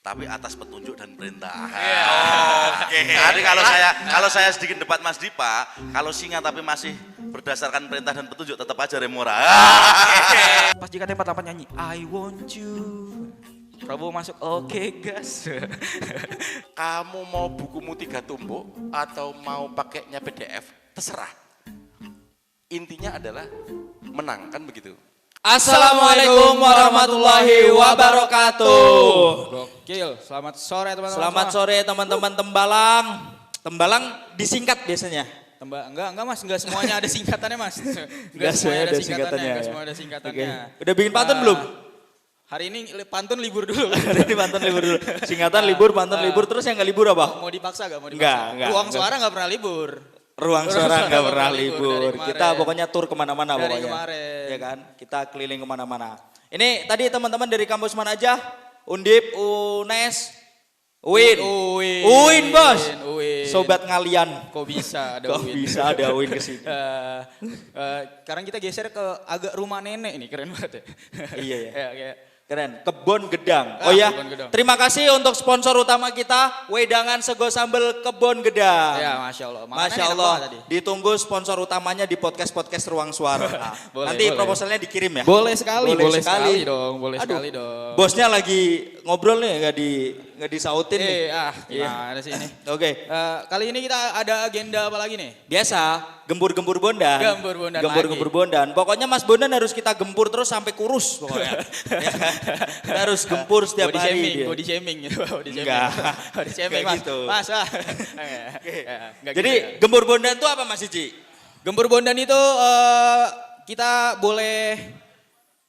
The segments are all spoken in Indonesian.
tapi atas petunjuk dan perintah. Oke. Jadi kalau saya sedikit debat Mas Dipa, kalau singa tapi masih berdasarkan perintah dan petunjuk tetap aja Remora. Pas jika tempat 48 nyanyi I want you, Prabowo masuk oke gas. Kamu mau bukumu 3 tumbuk atau mau pakainya PDF, terserah. Intinya adalah menang, kan begitu. Assalamualaikum warahmatullahi wabarakatuh. Gokil, selamat sore teman-teman. Selamat sore teman-teman Tembalang. Tembalang disingkat biasanya. Enggak mas, enggak semuanya ada singkatannya mas. Enggak semuanya ada singkatannya. Enggak Ya. semua ada singkatannya. Oke. Udah bikin pantun belum? Hari ini pantun libur dulu. Hari ini pantun libur dulu. Singkatan libur, pantun libur, terus yang nggak libur apa? Mau dipaksa gak? Mau dipaksa? Enggak. Ruang suara gak pernah libur. Ruang suara nggak pernah libur. dari Kita kemarin. pokoknya tur kemana-mana Dari pokoknya. kemarin. Ya kan? Kita keliling kemana-mana. Ini tadi teman-teman dari kampus mana aja? Undip, UNES, UIN. UIN bos. UIN. Sobat ngalian. Kok bisa ada Kok UIN? bisa ada UIN ke sini? Sekarang kita geser ke agak rumah nenek nih, keren banget ya. Iya ya. Kayak Keren, Kebon Gedang. Oh ya, Kebon Gedang. terima kasih untuk sponsor utama kita, Wedangan Sego Sambal Kebon Gedang. ya Masya Allah. Makanannya Masya enak Allah, banget tadi. ditunggu sponsor utamanya di podcast Ruang Suara. Nah, Boleh, nanti boleh. proposalnya dikirim ya. Boleh sekali dong, boleh Aduh, sekali dong. Bosnya lagi ngobrol nih, nggak disautin nih. Gimana sih ini? Oke, Kali ini kita ada agenda apa lagi nih? biasa gembur-gembur bondan. Gembur-gembur bondan. Pokoknya Mas Bondan harus kita gempur terus sampai kurus pokoknya. Ya kan? Kita harus gempur setiap Body hari. shaming, dia. body shaming gitu. Body shaming. Enggak. Body shaming Enggak mas. gitu. Mas, Jadi gembur bondan itu apa Mas Cici? gembur bondan itu kita boleh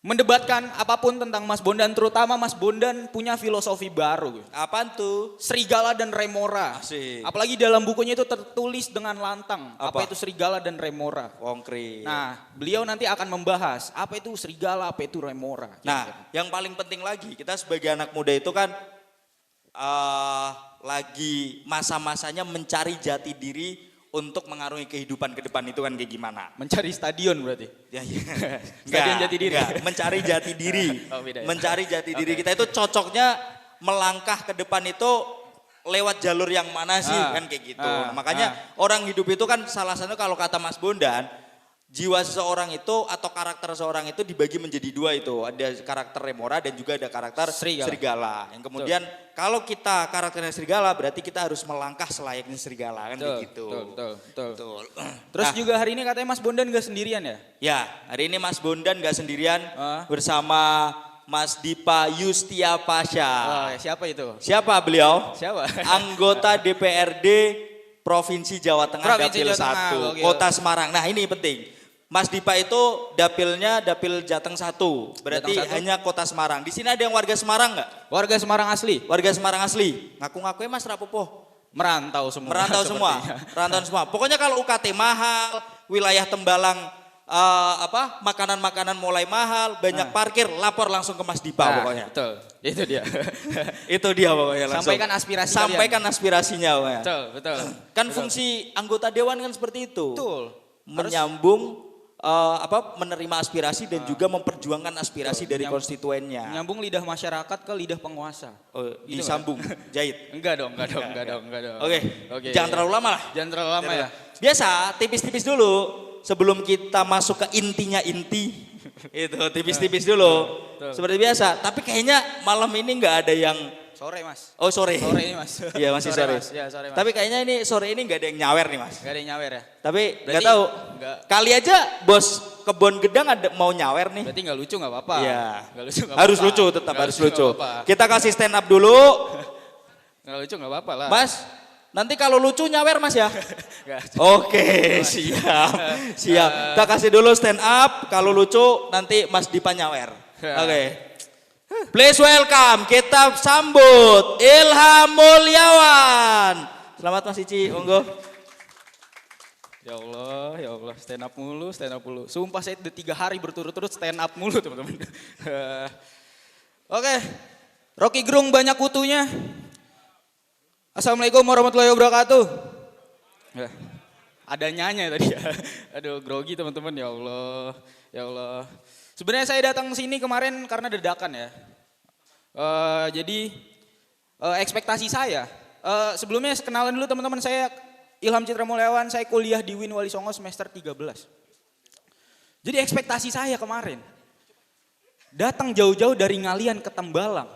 mendebatkan apapun tentang Mas Bondan, terutama Mas Bondan punya filosofi baru. Apaan tuh? Serigala dan Remora. Asik. Apalagi dalam bukunya itu tertulis dengan lantang. Apa? Apa itu serigala dan Remora? Konkret. Nah, beliau nanti akan membahas apa itu serigala, apa itu Remora. Nah, yang paling penting lagi, kita sebagai anak muda itu kan lagi masa-masanya mencari jati diri untuk mengarungi kehidupan ke depan itu kan kayak gimana? Mencari stadion berarti. Ya, iya. Stadion jati diri. Enggak, mencari jati diri. Oh, beda ya? Mencari jati diri kita itu cocoknya melangkah ke depan itu lewat jalur yang mana sih kan kayak gitu. Makanya orang hidup itu kan salah satu kalau kata Mas Bondan, jiwa seseorang itu atau karakter seseorang itu dibagi menjadi dua itu. Ada karakter Remora dan juga ada karakter serigala. Yang kemudian kalau kita karakternya serigala berarti kita harus melangkah selayaknya serigala kan kayak gitu. Betul. Terus juga hari ini katanya Mas Bondan gak sendirian ya? Ya, hari ini Mas Bondan gak sendirian bersama Mas Dipa Yustia Pasha. Oh, siapa itu? Siapa beliau? Siapa? Anggota DPRD Provinsi Jawa Tengah Provinsi Dapil Jawa Tengah, 1, oke. Kota Semarang. Nah ini penting. Mas Dipa itu dapilnya Dapil Jateng 1, berarti Jateng 1. hanya Kota Semarang. Di sini ada yang warga Semarang nggak? Warga Semarang asli? Warga Semarang asli. Ngaku-ngakunya Mas Rapopo. Merantau semua. Merantau semua. sepertinya. Merantau semua. Pokoknya kalau UKT mahal, wilayah Tembalang makanan-makanan mulai mahal, banyak parkir, lapor langsung ke Mas Dipa Nah, pokoknya. Betul, itu dia. Itu dia pokoknya langsung. Sampaikan aspirasi Sampaikan aspirasinya pokoknya. Betul. Kan fungsi anggota dewan kan seperti itu. Betul. Menyambung menerima aspirasi dan juga memperjuangkan aspirasi dari konstituennya. Nyambung lidah masyarakat ke lidah penguasa. Oh, Gitu disambung, jahit. Enggak dong. Oke. Jangan terlalu lama lah. Jangan terlalu lama ya. Biasa tipis-tipis dulu sebelum kita masuk ke intinya inti. Itu tipis-tipis dulu. Seperti biasa, tapi kayaknya malam ini nggak ada yang Sore mas. Oh sore. Sore ini mas. Iya masih sore. Mas. Ya, sore mas. Tapi kayaknya ini sore ini nggak ada yang nyawer nih mas. Gak ada yang nyawer ya. Tapi nggak Berarti tahu. nggak- Kali aja bos Kebon Gedang ada mau nyawer nih. Berarti nggak lucu nggak apa-apa. Iya. Nggak lucu nggak Harus apa-apa. lucu tetap Nggak harus lucu, lucu. nggak apa-apa. Kita kasih stand up dulu. Nggak lucu nggak apa-apa lah. Mas, nanti kalau lucu nyawer mas ya. Nggak. Oke, siap. Siap. Kita kasih dulu stand up. Kalau lucu nanti Mas Dipa nyawer. Oke. Please welcome, kita sambut Ilham Mulyawan. Selamat Mas Cici, monggo. Ya Allah, stand up mulu. Sumpah saya udah 3 hari berturut-turut stand up mulu teman-teman. Oke, Rocky Gerung banyak kutunya. Assalamualaikum warahmatullahi wabarakatuh. Ya, ada nyanyi tadi ya. Aduh, grogi teman-teman, ya Allah. Sebenarnya saya datang sini kemarin karena dadakan ya. Jadi ekspektasi saya. Sebelumnya kenalan dulu teman-teman, saya Ilham Citra Mulyawan, saya kuliah di UIN Wali Songo semester 13. Jadi ekspektasi saya kemarin, datang jauh-jauh dari Ngalian ke Tembalang,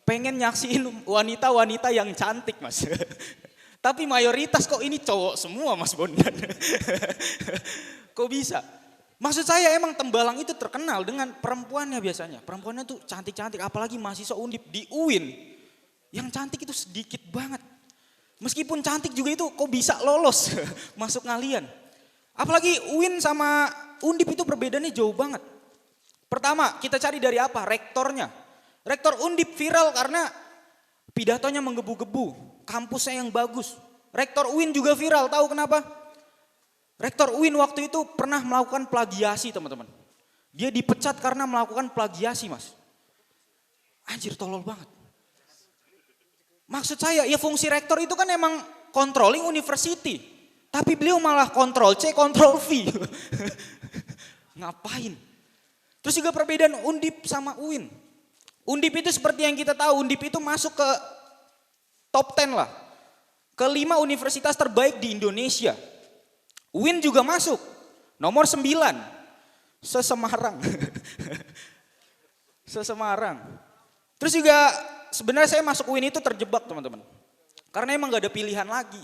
pengen nyaksiin wanita-wanita yang cantik mas. Tapi mayoritas kok ini cowok semua mas Bondan. Kok bisa? Maksud saya emang Tembalang itu terkenal dengan perempuannya biasanya. Perempuannya tuh cantik-cantik, apalagi mahasiswa Undip di UIN. Yang cantik itu sedikit banget. Meskipun cantik juga itu kok bisa lolos masuk Ngalian. Apalagi UIN sama Undip itu perbedaannya jauh banget. Pertama kita cari dari apa? Rektornya. Rektor Undip viral karena pidatonya menggebu-gebu. Kampusnya yang bagus. Rektor UIN juga viral, tahu kenapa? Rektor UIN waktu itu pernah melakukan plagiasi teman-teman. Dia dipecat karena melakukan plagiasi mas. Anjir tolol banget. Maksud saya ya fungsi rektor itu kan emang controlling university. Tapi beliau malah kontrol C, kontrol V. Ngapain? Terus juga perbedaan Undip sama UIN. Undip itu seperti yang kita tahu, Undip itu masuk ke top 10 lah. Kelima universitas terbaik di Indonesia. UIN juga masuk. Nomor 9. Sesemarang. Sesemarang. Terus juga sebenarnya saya masuk UIN itu terjebak teman-teman. Karena emang gak ada pilihan lagi.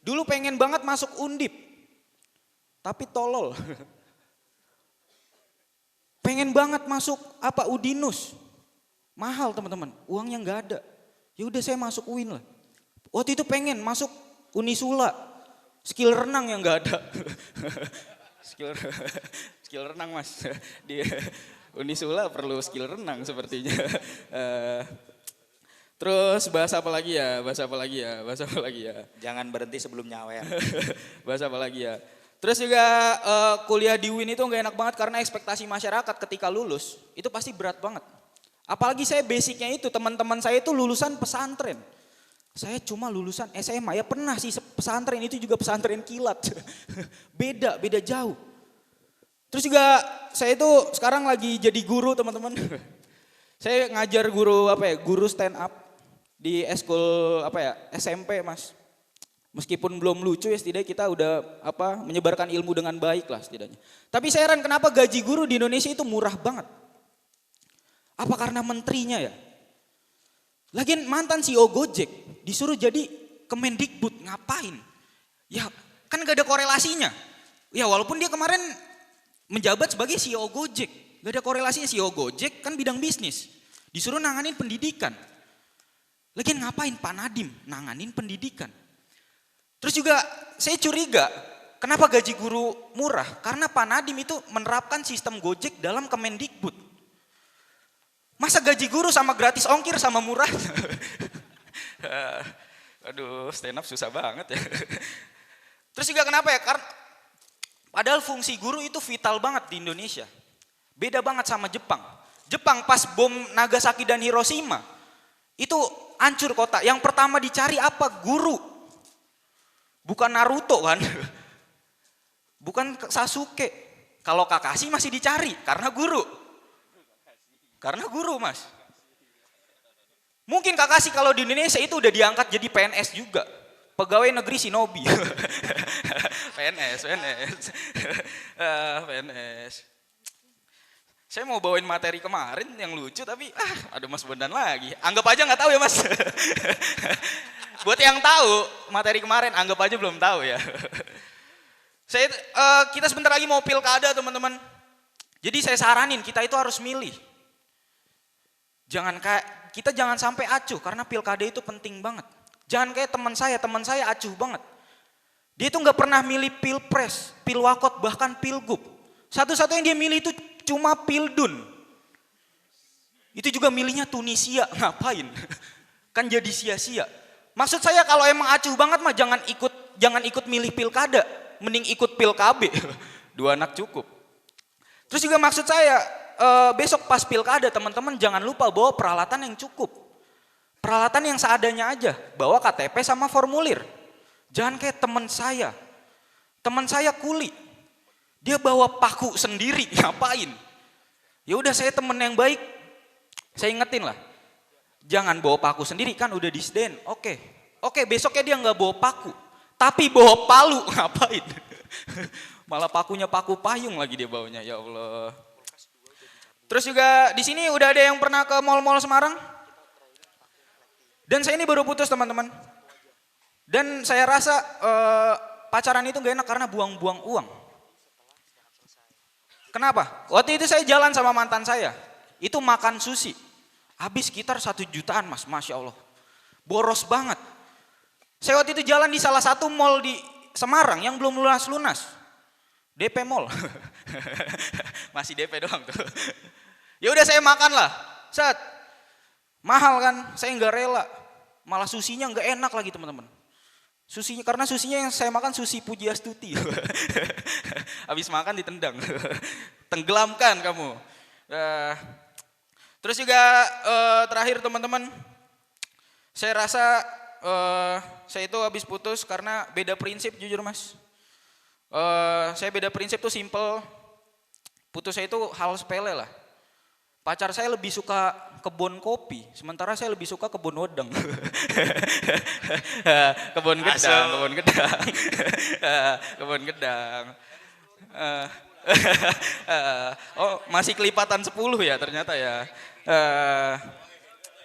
Dulu pengen banget masuk Undip. Tapi tolol. Pengen banget masuk Udinus. Mahal teman-teman, uangnya gak ada. Ya udah saya masuk UIN lah. Waktu itu pengen masuk Unisula. Skill renang yang gak ada. skill renang mas. Di Unisula perlu skill renang sepertinya. Terus bahas apa lagi ya? Jangan berhenti sebelum nyawer. Bahas apa lagi ya? Terus juga kuliah di UIN itu gak enak banget karena ekspektasi masyarakat ketika lulus itu pasti berat banget. Apalagi saya basicnya itu teman-teman saya itu lulusan pesantren. Saya cuma lulusan SMA, ya pernah sih pesantren itu juga pesantren kilat. beda jauh. Terus juga saya itu sekarang lagi jadi guru teman-teman. Saya ngajar guru stand up di eskul SMP mas. Meskipun belum lucu ya setidaknya kita udah menyebarkan ilmu dengan baik lah setidaknya. Tapi saya heran kenapa gaji guru di Indonesia itu murah banget. Apa karena menterinya ya? Lagian mantan CEO Gojek disuruh jadi Kemendikbud, ngapain? Ya kan gak ada korelasinya. Ya walaupun dia kemarin menjabat sebagai CEO Gojek. Gak ada korelasinya, CEO Gojek kan bidang bisnis. Disuruh nanganin pendidikan. Lagian ngapain Pak Nadiem nanganin pendidikan? Terus juga saya curiga kenapa gaji guru murah? Karena Pak Nadiem itu menerapkan sistem Gojek dalam Kemendikbud. Masa gaji guru sama gratis ongkir sama murah? Aduh, stand up susah banget ya. Terus juga kenapa ya? Karena padahal fungsi guru itu vital banget di Indonesia. Beda banget sama Jepang. Jepang pas bom Nagasaki dan Hiroshima, itu hancur kota. Yang pertama dicari apa? Guru. Bukan Naruto kan? Bukan Sasuke. Kalau Kakashi masih dicari karena guru. Karena guru mas. Mungkin Kakashi kalau di Indonesia itu udah diangkat jadi PNS juga. Pegawai negeri Shinobi. PNS. Saya mau bawain materi kemarin yang lucu tapi ada Mas Bondan lagi. Anggap aja nggak tahu ya mas. Buat yang tahu materi kemarin anggap aja belum tahu ya. Kita sebentar lagi mau pilkada teman-teman. Jadi saya saranin kita itu harus milih. Kita jangan sampai acuh karena pilkada itu penting banget. Jangan kayak teman saya acuh banget. Dia tuh nggak pernah milih pilpres, pilwakot, bahkan pilgub. Satu-satu yang dia milih itu cuma pildun. Itu juga milihnya Tunisia, ngapain? Kan jadi sia-sia. Maksud saya kalau emang acuh banget mah jangan ikut milih pilkada, mending ikut pilkab. 2 anak cukup. Terus juga maksud saya besok pas pilkada teman-teman jangan lupa bawa peralatan yang cukup. Peralatan yang seadanya aja, bawa KTP sama formulir. Jangan kayak teman saya. Teman saya kuli. Dia bawa paku sendiri, ngapain? Ya udah saya temen yang baik. Saya ingetin lah. Jangan bawa paku sendiri, kan udah disden. Oke, besoknya dia nggak bawa paku. Tapi bawa palu, ngapain? Malah pakunya paku payung lagi dia bawanya, ya Allah. Terus juga di sini udah ada yang pernah ke mall-mall Semarang? Dan saya ini baru putus teman-teman. Dan saya rasa pacaran itu gak enak karena buang-buang uang. Kenapa? Waktu itu saya jalan sama mantan saya. Itu makan sushi. Habis sekitar 1 jutaan mas, Masya Allah. Boros banget. Saya waktu itu jalan di salah satu mall di Semarang yang belum lunas-lunas. DP Mall. Masih DP doang tuh. Ya udah saya makan lah. Set. Mahal kan, saya nggak rela. Malah susinya nggak enak lagi teman-teman. Susinya, karena susinya yang saya makan susi Pujiastuti. Habis makan ditendang. Tenggelamkan kamu. Terus juga terakhir teman-teman, saya rasa saya itu habis putus karena beda prinsip jujur mas. Saya beda prinsip tuh simple. Putus saya itu hal sepele lah. Pacar saya lebih suka kebun kopi, sementara saya lebih suka kebun wedang. Kebun gedang, kebun gedang. Kebun gedang. Oh, masih kelipatan 10 ya ternyata ya.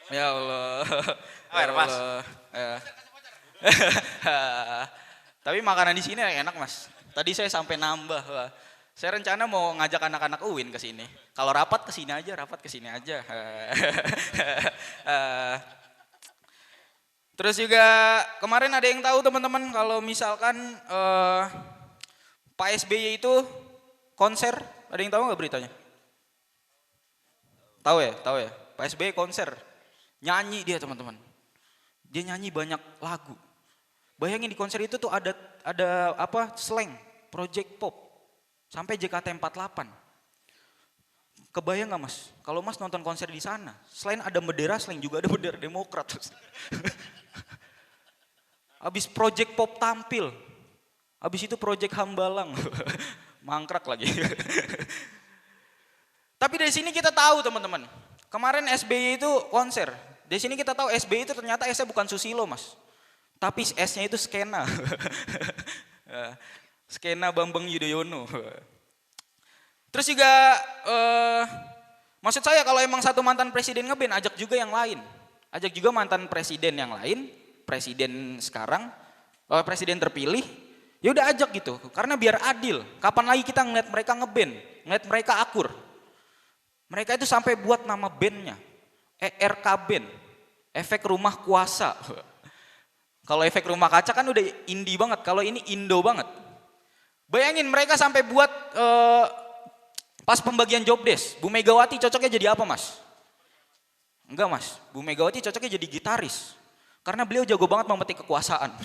Ya Allah. Ya Allah. Tapi makanan di sini enak mas. Tadi saya sampai nambah. Wah. Saya rencana mau ngajak anak-anak UIN ke sini. Kalau rapat ke sini aja, rapat ke sini aja. Terus juga kemarin ada yang tahu teman-teman kalau misalkan Pak SBY itu konser, ada yang tahu nggak beritanya? Tahu ya, tahu ya. Pak SBY konser, nyanyi dia teman-teman. Dia nyanyi banyak lagu. Bayangin di konser itu tuh ada apa? Slang, project pop. Sampai JKT48. Kebayang gak mas? Kalau mas nonton konser di sana, selain ada bendera slang juga ada bendera Demokrat. Habis project pop tampil. Habis itu project Hambalang. Mangkrak lagi. Tapi dari sini kita tahu teman-teman. Kemarin SBY itu konser. Dari sini kita tahu SBY itu ternyata S-nya bukan Susilo mas. Tapi S-nya itu skena. Skena Bambang Yudhoyono. Terus juga maksud saya kalau emang satu mantan presiden ngeband, ajak juga yang lain. Ajak juga mantan presiden yang lain, presiden sekarang, presiden terpilih, ya udah ajak gitu. Karena biar adil. Kapan lagi kita ngeliat mereka ngeband, ngeliat mereka akur. Mereka itu sampai buat nama bandnya, ERK Band, Efek Rumah Kuasa. Kalau Efek Rumah Kaca kan udah indie banget, kalau ini Indo banget. Bayangin mereka sampai buat pas pembagian job desk, Bu Megawati cocoknya jadi apa mas? Enggak mas, Bu Megawati cocoknya jadi gitaris. Karena beliau jago banget memetik kekuasaan.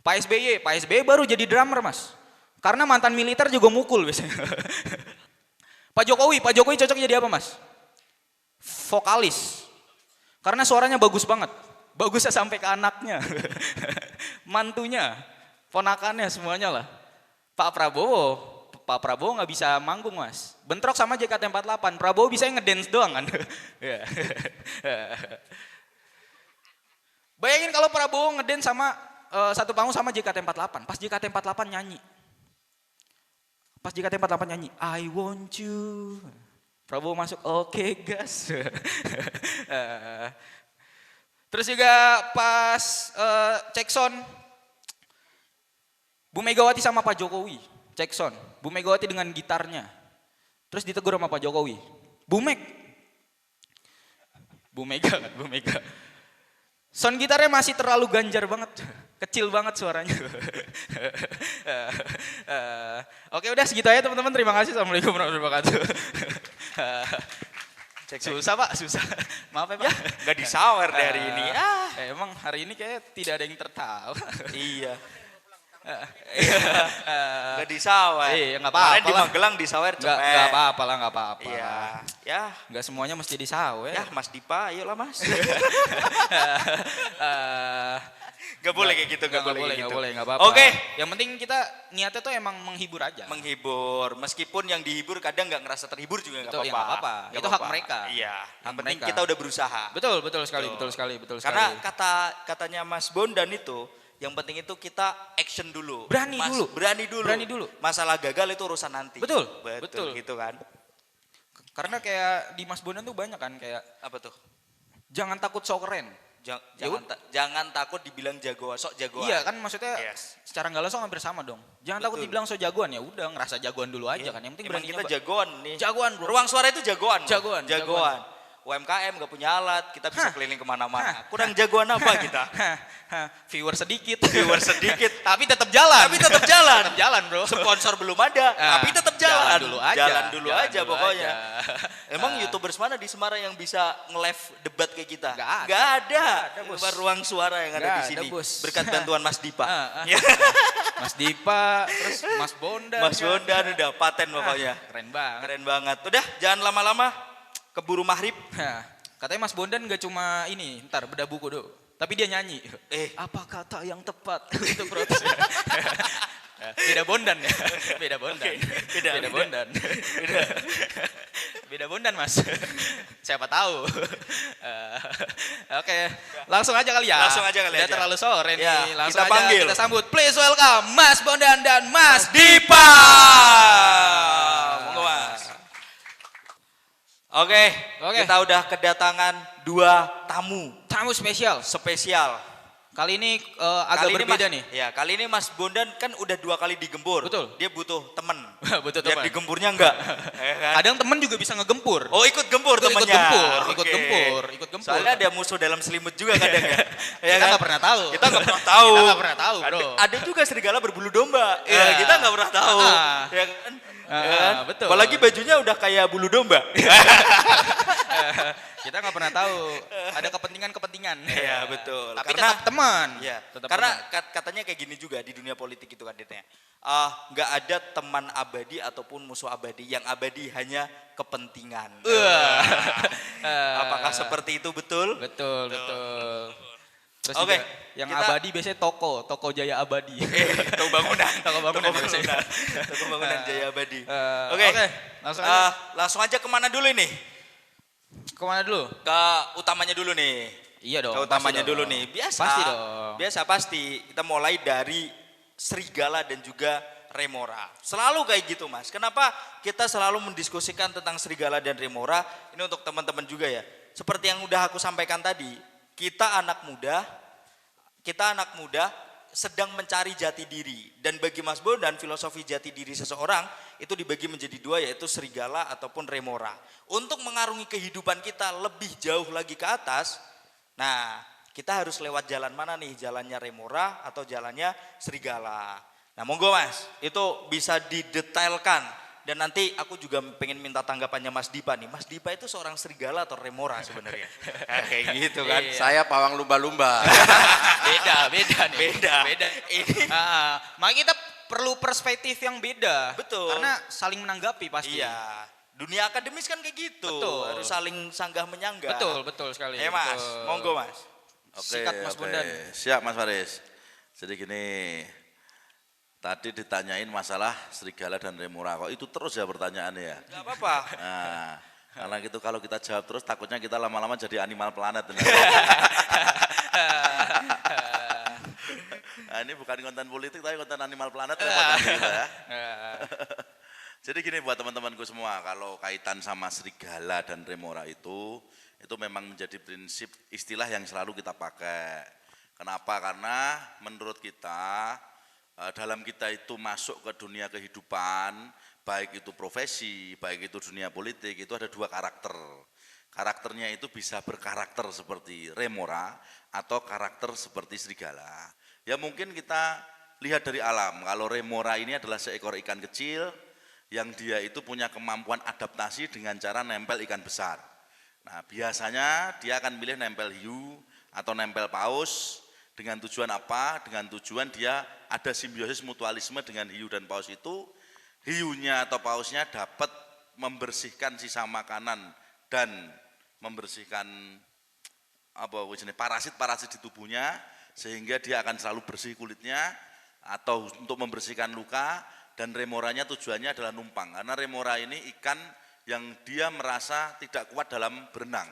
Pak SBY baru jadi drummer mas. Karena mantan militer juga mukul biasanya. Pak Jokowi cocoknya jadi apa mas? Vokalis. Karena suaranya bagus banget. Bagusnya sampai ke anaknya. Mantunya. Ponakannya semuanya lah. Pak Prabowo nggak bisa manggung mas. Bentrok sama JKT48. Prabowo bisa ngedance doang kan. Bayangin kalau Prabowo ngedance sama satu panggung sama JKT48. Pas JKT48 nyanyi. I want you. Prabowo masuk, oke gas. Terus juga pas cek sound, Bu Megawati sama Pak Jokowi, cek sound. Bu Megawati dengan gitarnya. Terus ditegur sama Pak Jokowi. Bu Mega. Sound gitarnya masih terlalu ganjar banget. Kecil banget suaranya. Oke udah segitu aja teman-teman. Terima kasih. Assalamualaikum warahmatullahi wabarakatuh. Susah pak, susah. Maaf ya pak. Gak disawer dari ini. Emang hari ini kayak tidak ada yang tertawa. Iya. Gak disawer. Iya, nggak apa-apa Kemarin di lah. Magelang disawer cepet. Nggak apa-apa lah, nggak apa-apa. Iya. Ya. Nggak semuanya mesti disawer. Ya Mas Dipa, ayolah Mas. Nggak boleh kayak gitu, nggak boleh kayak nggak gitu. boleh, nggak apa-apa. Oke. Yang penting kita niatnya tuh emang menghibur aja. Menghibur, meskipun yang dihibur kadang nggak ngerasa terhibur juga nggak Betul, ya apa-apa. nggak apa-apa. Nggak Itu hak mereka. Iya, yang penting mereka. kita udah berusaha. Betul, betul sekali, Betul. betul sekali, betul Karena sekali. katanya Mas Bondan itu, yang penting itu kita action dulu. Berani dulu. Berani dulu. Berani dulu. Masalah gagal itu urusan nanti. Betul, Betul, betul. gitu kan. Karena kayak di Mas Bondan tuh banyak kan kayak Apa tuh? jangan takut sok keren. Jangan takut dibilang jagoan, sok jagoan. Iya kan maksudnya Yes. secara nggak langsung hampir sama dong. Jangan takut Betul. dibilang sok jagoan, ya udah ngerasa jagoan dulu aja Iya. kan. Yang penting Emang berani kita nyoba. jagoan nih. Jagoan, bro. Ruang suara itu jagoan. Jagoan, Jagoan. UMKM gak punya alat, kita bisa keliling kemana-mana. Kurang jagoan apa kita? Viewer sedikit. Viewer sedikit. Tapi tetap jalan. Tapi tetap jalan. Tetap jalan, bro. Sponsor belum ada, tapi tetap jalan. Jalan dulu aja. Jalan dulu Jalan aja dulu pokoknya. aja. Emang YouTubers mana di Semarang yang bisa nge-live debat kayak kita? Nggak ada. Nggak ada. Bos. Cuma ruang suara yang ada Nggak di ada, sini. bos. Berkat bantuan Mas Dipa. Mas Dipa, terus Mas Bondan. Mas Bondan udah paten pokoknya. Keren banget. Keren banget. Udah, jangan lama-lama. Keburu maghrib. Katanya Mas Bondan gak cuma ini, ntar bedah buku dulu. Tapi dia nyanyi. Apa kata yang tepat untuk protes? Beda Bondan ya. Beda Bondan. Oke, beda. Bondan. Beda Bondan, Mas. Siapa tahu. Oke, langsung aja kali ya. Langsung aja kali Udah aja. terlalu sore Ya, nih. Langsung kita aja panggil. kita sambut. Please welcome Mas Bondan dan Mas Dipa. Monggo Mas. Oke, Oke. kita udah kedatangan 2 tamu tamu spesial. spesial. Kali ini agak Kali ini berbeda Mas- nih. Ya, kali ini Mas Bondan kan udah 2 kali digempur. Betul. Dia butuh temen. Butuh Biar teman. digempurnya enggak. Ya kan? Kadang temen juga bisa ngegempur. Oh, ikut gempur Ikut temennya. gempur, Oke. ikut gempur. Soalnya ada musuh dalam selimut juga kadang ya. Ya Kita kan? nggak pernah tahu. Kita nggak pernah tahu. Kita nggak pernah tahu, bro. Ada juga serigala berbulu domba. Iya. Ya, kita nggak pernah tahu. Ah. Ya kan? Ah, Ya kan? betul. Apalagi bajunya udah kayak bulu domba. Kita nggak pernah tahu. Ada kepentingan-kepentingan. Iya, betul. Tapi Karena- tetap teman. Iya. Tetap Karena teman. katanya kayak gini juga di dunia politik itu kan Ditnya. Nggak ada teman abadi ataupun musuh abadi. Yang abadi hanya kepentingan. Apakah seperti itu betul? Betul, betul. Terus Oke, juga yang kita- abadi biasanya toko Jaya Abadi. Toko bangunan. Toko bangunan biasanya. Toko bangunan Jaya Abadi. Oke, Oke, langsung aja. langsung aja kemana dulu ini? Kemana dulu? Ke utamanya dulu nih. Iya dong. Ke utamanya pasti dulu dong. nih. Biasa. Pasti dong. Biasa pasti. Kita mulai dari serigala dan juga remora. Selalu kayak gitu Mas. Kenapa kita selalu mendiskusikan tentang serigala dan remora? Ini untuk teman-teman juga ya. Seperti yang udah aku sampaikan tadi, kita anak muda sedang mencari jati diri. Dan bagi Mas Bondan, filosofi jati diri seseorang itu dibagi menjadi 2, yaitu serigala ataupun remora. Untuk mengarungi kehidupan kita lebih jauh lagi ke atas, nah kita harus lewat jalan mana nih? Jalannya remora atau jalannya serigala? Nah monggo Mas, itu bisa didetailkan. Dan nanti aku juga pengen minta tanggapannya Mas Dipa nih. Mas Dipa itu seorang serigala atau remora sebenarnya? Nah, kayak gitu kan. Iya. Saya pawang lumba-lumba. Beda nih. Beda. Ini. Makanya kita perlu perspektif yang beda. Betul. Karena saling menanggapi pasti. Iya. Dunia akademis kan kayak gitu. Betul. Harus saling sanggah menyanggah. Betul sekali. Mas, betul. monggo Mas. Sikat Mas Bondan. Siap Mas Faris. Jadi gini, tadi ditanyain masalah serigala dan remora, kok itu terus ya pertanyaannya ya. Gak apa-apa. Nah, karena gitu kalau kita jawab terus takutnya kita lama-lama jadi animal planet. Nah, ini bukan konten politik tapi konten animal planet gitu ya. Jadi gini buat teman-temanku semua, kalau kaitan sama serigala dan remora itu memang menjadi prinsip istilah yang selalu kita pakai. Kenapa? Karena menurut kita dalam kita itu masuk ke dunia kehidupan, baik itu profesi, baik itu dunia politik, itu ada 2 karakter. Karakternya itu bisa berkarakter seperti remora atau karakter seperti serigala. Ya mungkin kita lihat dari alam, kalau remora ini adalah seekor ikan kecil yang dia itu punya kemampuan adaptasi dengan cara nempel ikan besar. Nah biasanya dia akan milih nempel hiu atau nempel paus. Dengan tujuan apa? Dengan tujuan dia ada simbiosis mutualisme dengan hiu dan paus itu, hiunya atau pausnya dapat membersihkan sisa makanan dan membersihkan parasit-parasit di tubuhnya, sehingga dia akan selalu bersih kulitnya atau untuk membersihkan luka, dan remoranya tujuannya adalah numpang. Karena remora ini ikan yang dia merasa tidak kuat dalam berenang.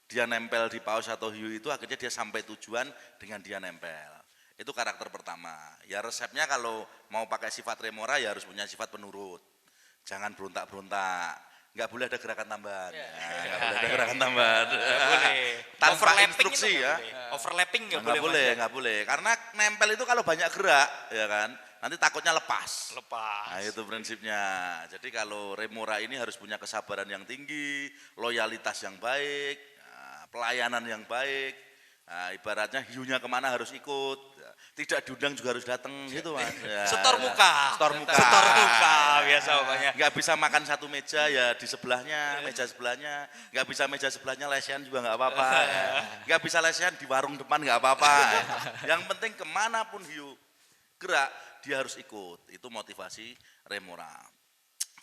Dia nempel di paus atau hiu itu akhirnya dia sampai tujuan dengan dia nempel. Itu karakter pertama. Ya resepnya kalau mau pakai sifat remora ya harus punya sifat penurut. Jangan berontak-berontak. Nggak boleh ada gerakan tambahan. Nggak boleh ada gerakan tambahan. boleh. Tanpa Overlapping instruksi itu ya. nggak boleh. Overlapping nggak Nggak boleh. boleh, Mas, ya? nggak boleh. Karena nempel itu kalau banyak gerak, ya kan, nanti takutnya lepas. Lepas. Nah itu prinsipnya. Jadi kalau remora ini harus punya kesabaran yang tinggi, loyalitas yang baik, pelayanan yang baik. Nah, ibaratnya hiunya kemana harus ikut, tidak diundang juga harus datang gitu Mas. Ya, Setor muka. Setor muka. Setor muka biasa pokoknya. Nggak bisa makan satu meja ya di sebelahnya, meja sebelahnya. Nggak bisa meja sebelahnya lesehan juga nggak apa-apa. Ya. Nggak bisa lesehan di warung depan nggak apa-apa. Yang penting kemanapun hiu gerak dia harus ikut. Itu motivasi remora.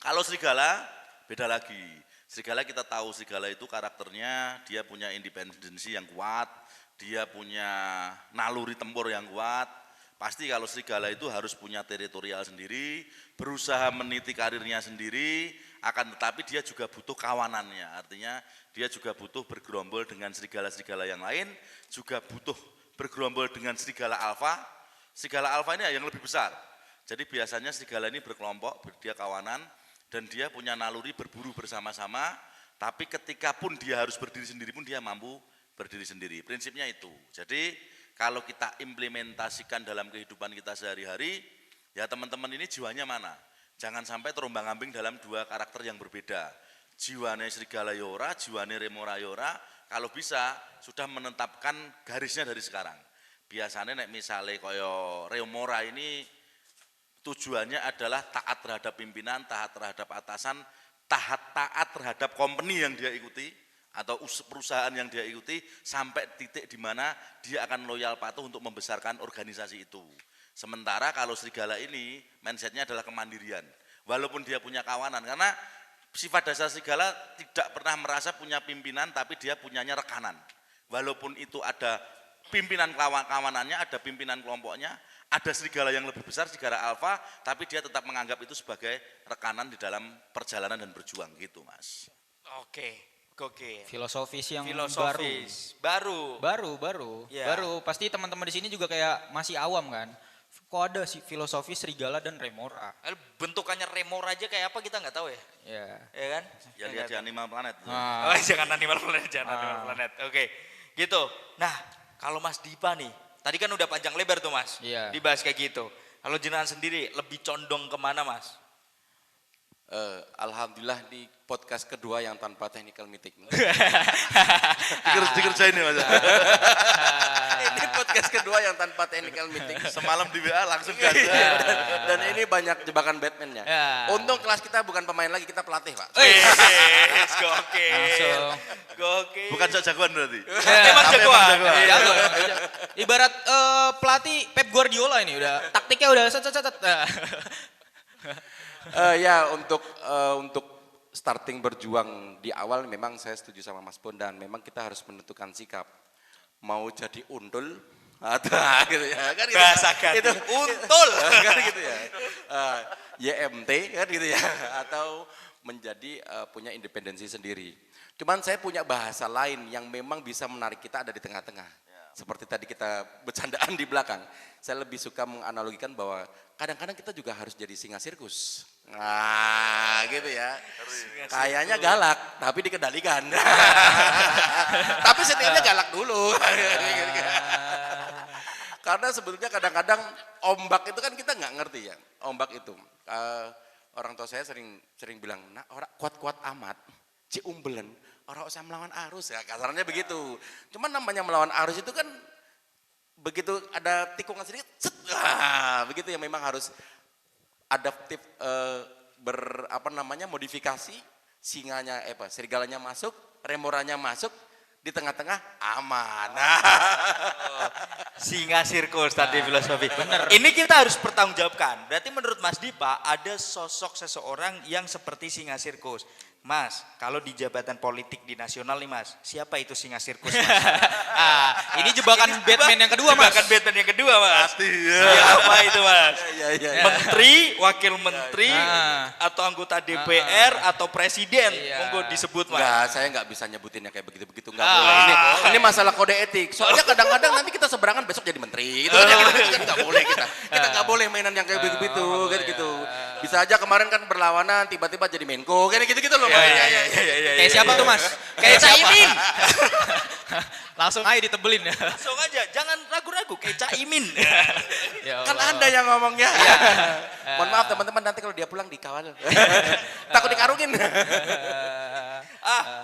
Kalau serigala beda lagi. Serigala kita tahu serigala itu karakternya dia punya independensi yang kuat, dia punya naluri tempur yang kuat. Pasti kalau serigala itu harus punya teritorial sendiri, berusaha meniti karirnya sendiri, akan tetapi dia juga butuh kawanannya. Artinya dia juga butuh bergerombol dengan serigala-serigala yang lain, juga butuh bergerombol dengan serigala alfa. Serigala alfa ini yang lebih besar. Jadi biasanya serigala ini berkelompok, dia kawanan, dan dia punya naluri berburu bersama-sama, tapi ketika pun dia harus berdiri sendiri pun dia mampu berdiri sendiri. Prinsipnya itu. Jadi kalau kita implementasikan dalam kehidupan kita sehari-hari, ya teman-teman ini jiwanya mana? Jangan sampai terombang-ambing dalam dua karakter yang berbeda. Jiwane serigala yora, jiwane remora yora, kalau bisa sudah menetapkan garisnya dari sekarang. Biasanya nek misalnya koyo remora ini tujuannya adalah taat terhadap pimpinan, taat terhadap atasan, taat terhadap company yang dia ikuti atau perusahaan yang dia ikuti sampai titik di mana dia akan loyal patuh untuk membesarkan organisasi itu. Sementara kalau serigala ini mindsetnya adalah kemandirian. Walaupun dia punya kawanan, karena sifat dasar serigala tidak pernah merasa punya pimpinan tapi dia punyanya rekanan. Walaupun itu ada pimpinan kawanannya, ada pimpinan kelompoknya, ada serigala yang lebih besar, serigala alfa, tapi dia tetap menganggap itu sebagai rekanan di dalam perjalanan dan berjuang gitu Mas. Oke, oke. Filosofis yang Filosofis baru. baru. Ya. Baru. Pasti teman-teman di sini juga kayak masih awam kan. Kok ada sih filosofi serigala dan remora? Bentukannya remora aja kayak apa kita nggak tahu ya. Ya. Ya kan? Ya lihat di Animal Planet. Oh, jangan Animal Planet, jangan Animal Planet. Oke, gitu. Nah, kalau Mas Dipa nih, tadi kan udah panjang lebar tuh Mas, Iya. dibahas kayak gitu. Kalau jenengan sendiri lebih condong kemana Mas? Alhamdulillah di podcast kedua yang tanpa technical meeting. Dikerjain nih Mas. Ini podcast kedua yang tanpa technical meeting. Semalam di WA langsung gas. Dan ini banyak jebakan Batman-nya. Ya. Untung kelas kita bukan pemain lagi, kita pelatih Pak. Wes, gokil. Langsung. Gokil. Bukan sok jagoan berarti. Emang jagoan. Jago. Ibarat pelatih Pep Guardiola ini udah taktiknya udah set. Ya untuk starting berjuang di awal memang saya setuju sama Mas Bondan. Memang kita harus menentukan sikap. Mau jadi undul atau gitu ya kan gitu. Bahasa ganti. Itu Untul. kan gitu ya. YMT kan gitu ya, atau menjadi punya independensi sendiri. Cuman saya punya bahasa lain yang memang bisa menarik kita ada di tengah-tengah. Seperti tadi kita bercandaan di belakang. Saya lebih suka menganalogikan bahwa kadang-kadang kita juga harus jadi singa sirkus. Nah, gitu ya. Kayaknya galak, tapi dikendalikan. Tapi setidaknya galak dulu. Karena sebetulnya kadang-kadang ombak itu kan kita nggak ngerti ya. Ombak itu. Orang tua saya sering bilang, nah orang kuat-kuat amat, ci umbelen, orang usah melawan arus. Ya, kasarnya begitu. Cuman namanya melawan arus itu kan begitu ada tikungan sedikit, set, begitu ya memang harus adaptif modifikasi singanya serigalanya masuk, remoranya masuk, di tengah-tengah aman. Singa sirkus tadi filosofi. Bener. Ini kita harus pertanggungjawabkan. Berarti menurut Mas Dipa ada sosok seseorang yang seperti singa sirkus. Mas, kalau di jabatan politik di nasional nih Mas, siapa itu singa sirkus Mas? Ini jebakan Batman yang kedua, Mas. Jebakan Batman yang kedua, Mas. Pasti, Ya, apa itu, Mas? Iya, iya. Menteri, wakil menteri, Ah. atau anggota DPR, atau presiden. Iya. Monggo disebut, Mas. Enggak, saya nggak bisa nyebutin yang kayak begitu-begitu, nggak boleh. Ini masalah kode etik. Soalnya kadang-kadang nanti kita seberangan besok jadi menteri. Itu kan nggak boleh kita. Kita nggak boleh mainan yang kayak begitu, kan gitu. Bisa aja kemarin kan berlawanan, tiba-tiba jadi Menko, kayak gitu-gitu loh. Mas. Kayak siapa tuh, Mas? Kayak Caimin. Langsung aja ditebelin. Langsung aja, jangan ragu-ragu kayak Caimin. Ya Kan Allah. Anda yang ngomongnya. Mohon maaf teman-teman, nanti kalau dia pulang dikawal. Takut dikarungin.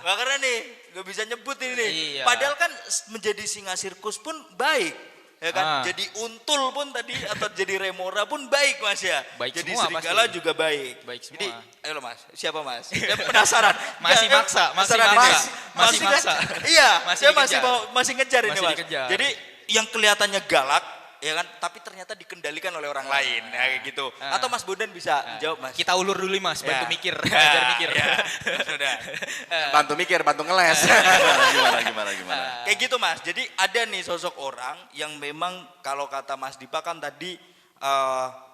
Nggak keren nih, nggak bisa nyebut ini nih. Iya. Padahal kan menjadi singa sirkus pun baik. Ya kan, jadi untul pun tadi atau jadi remora pun baik, Mas ya. Baik jadi semua serigala pasti. juga baik. Baik semua. Jadi ayo lo, Mas, siapa Mas? Saya penasaran. Masih Ya, maksa, masih penasaran maksa. ini. Masih maksa. Iya, Masih saya masih dikejar. mau masih ngejar ini, Masih Mas. dikejar. Jadi yang kelihatannya galak ya kan, tapi ternyata dikendalikan oleh orang lain, ya, kayak gitu. Atau Mas Bondan bisa jawab, Mas? Kita ulur dulu, Mas, bantu Ya. mikir, Ya, belajar mikir. ya. Sudah. Bantu mikir, bantu ngeles. Gimana? Kayak gitu, Mas. Jadi ada nih sosok orang yang memang kalau kata Mas Dipa kan tadi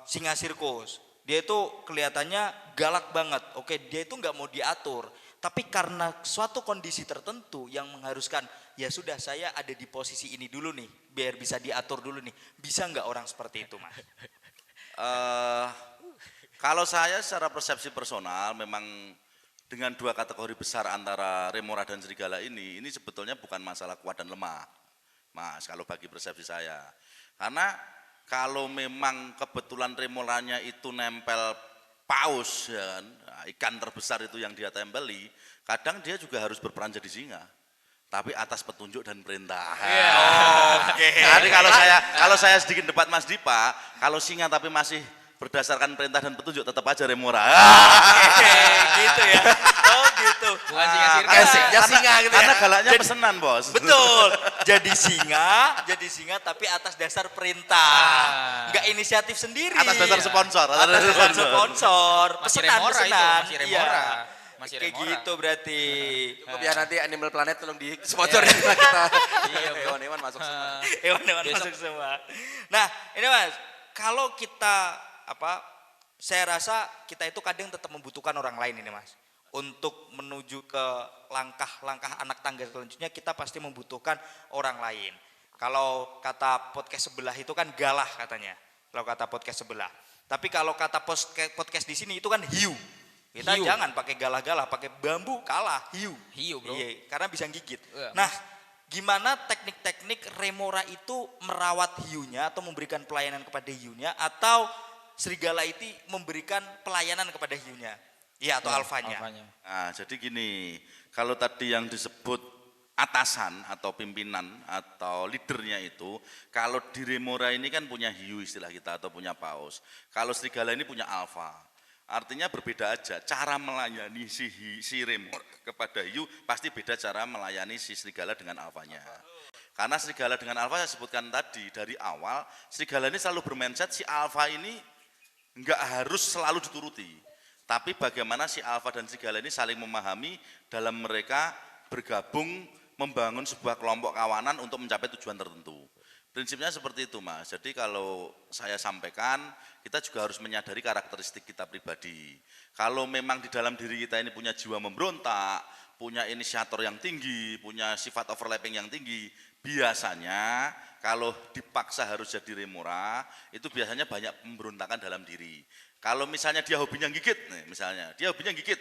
singa sirkus. Dia itu kelihatannya galak banget. Oke, dia itu nggak mau diatur. Tapi karena suatu kondisi tertentu yang mengharuskan, ya sudah saya ada di posisi ini dulu nih, biar bisa diatur dulu nih. Bisa nggak orang seperti itu, Mas? Kalau saya secara persepsi personal memang dengan dua kategori besar antara remora dan serigala ini sebetulnya bukan masalah kuat dan lemah, Mas, kalau bagi persepsi saya. Karena kalau memang kebetulan remoranya itu nempel paus, ya kan, ikan terbesar itu yang dia tempeli, kadang dia juga harus berperan jadi singa. Tapi atas petunjuk dan perintah. Oke. Jadi kalau saya sedikit debat Mas Dipa, kalau singa tapi masih berdasarkan perintah dan petunjuk tetap aja remora. Oke, gitu ya. Oh, gitu. Bukan singa sirkus. Asiknya singa gitu ya. Karena galaknya pesenan, Bos. Betul. Jadi singa tapi atas dasar perintah. Enggak inisiatif sendiri. Atas dasar sponsor. Atas dasar sponsor. Masih Pesenan, remora itu, pesenan. masih remora. Iya. Masih Kayak remora. gitu berarti. Cukup ya nanti Animal Planet tolong di sponsorin lah kita. Iya, bro. Hewan-hewan masuk semua. Hewan-hewan masuk semua. Nah, ini Mas, kalau kita saya rasa kita itu kadang tetap membutuhkan orang lain ini, Mas. Untuk menuju ke langkah-langkah anak tangga selanjutnya kita pasti membutuhkan orang lain. Kalau kata podcast sebelah itu kan galah katanya. Kalau kata podcast sebelah. Tapi kalau kata podcast di sini itu kan hiu. Kita Hiu. jangan pakai galah-galah, pakai bambu kalah, hiu. Hiu, bro. Iya, karena bisa gigit. Iya. Nah, gimana teknik-teknik remora itu merawat hiunya atau memberikan pelayanan kepada hiunya, atau serigala itu memberikan pelayanan kepada hiunya? Iya, atau alfanya. Nah, jadi gini, kalau tadi yang disebut atasan atau pimpinan atau leadernya itu, kalau di remora ini kan punya hiu istilah kita atau punya paus. Kalau serigala ini punya alfa. Artinya berbeda aja, cara melayani si remor kepada hiu pasti beda cara melayani si serigala dengan alfanya. Karena serigala dengan alfa saya sebutkan tadi, dari awal serigala ini selalu bermindset si alfa ini enggak harus selalu dituruti. Tapi bagaimana si alfa dan serigala ini saling memahami dalam mereka bergabung membangun sebuah kelompok kawanan untuk mencapai tujuan tertentu. Prinsipnya seperti itu, Mas. Jadi kalau saya sampaikan, kita juga harus menyadari karakteristik kita pribadi. Kalau memang di dalam diri kita ini punya jiwa memberontak, punya inisiator yang tinggi, punya sifat overlapping yang tinggi, biasanya kalau dipaksa harus jadi remora, itu biasanya banyak pemberontakan dalam diri. Kalau misalnya dia hobinya gigit, nih misalnya, dia hobinya gigit.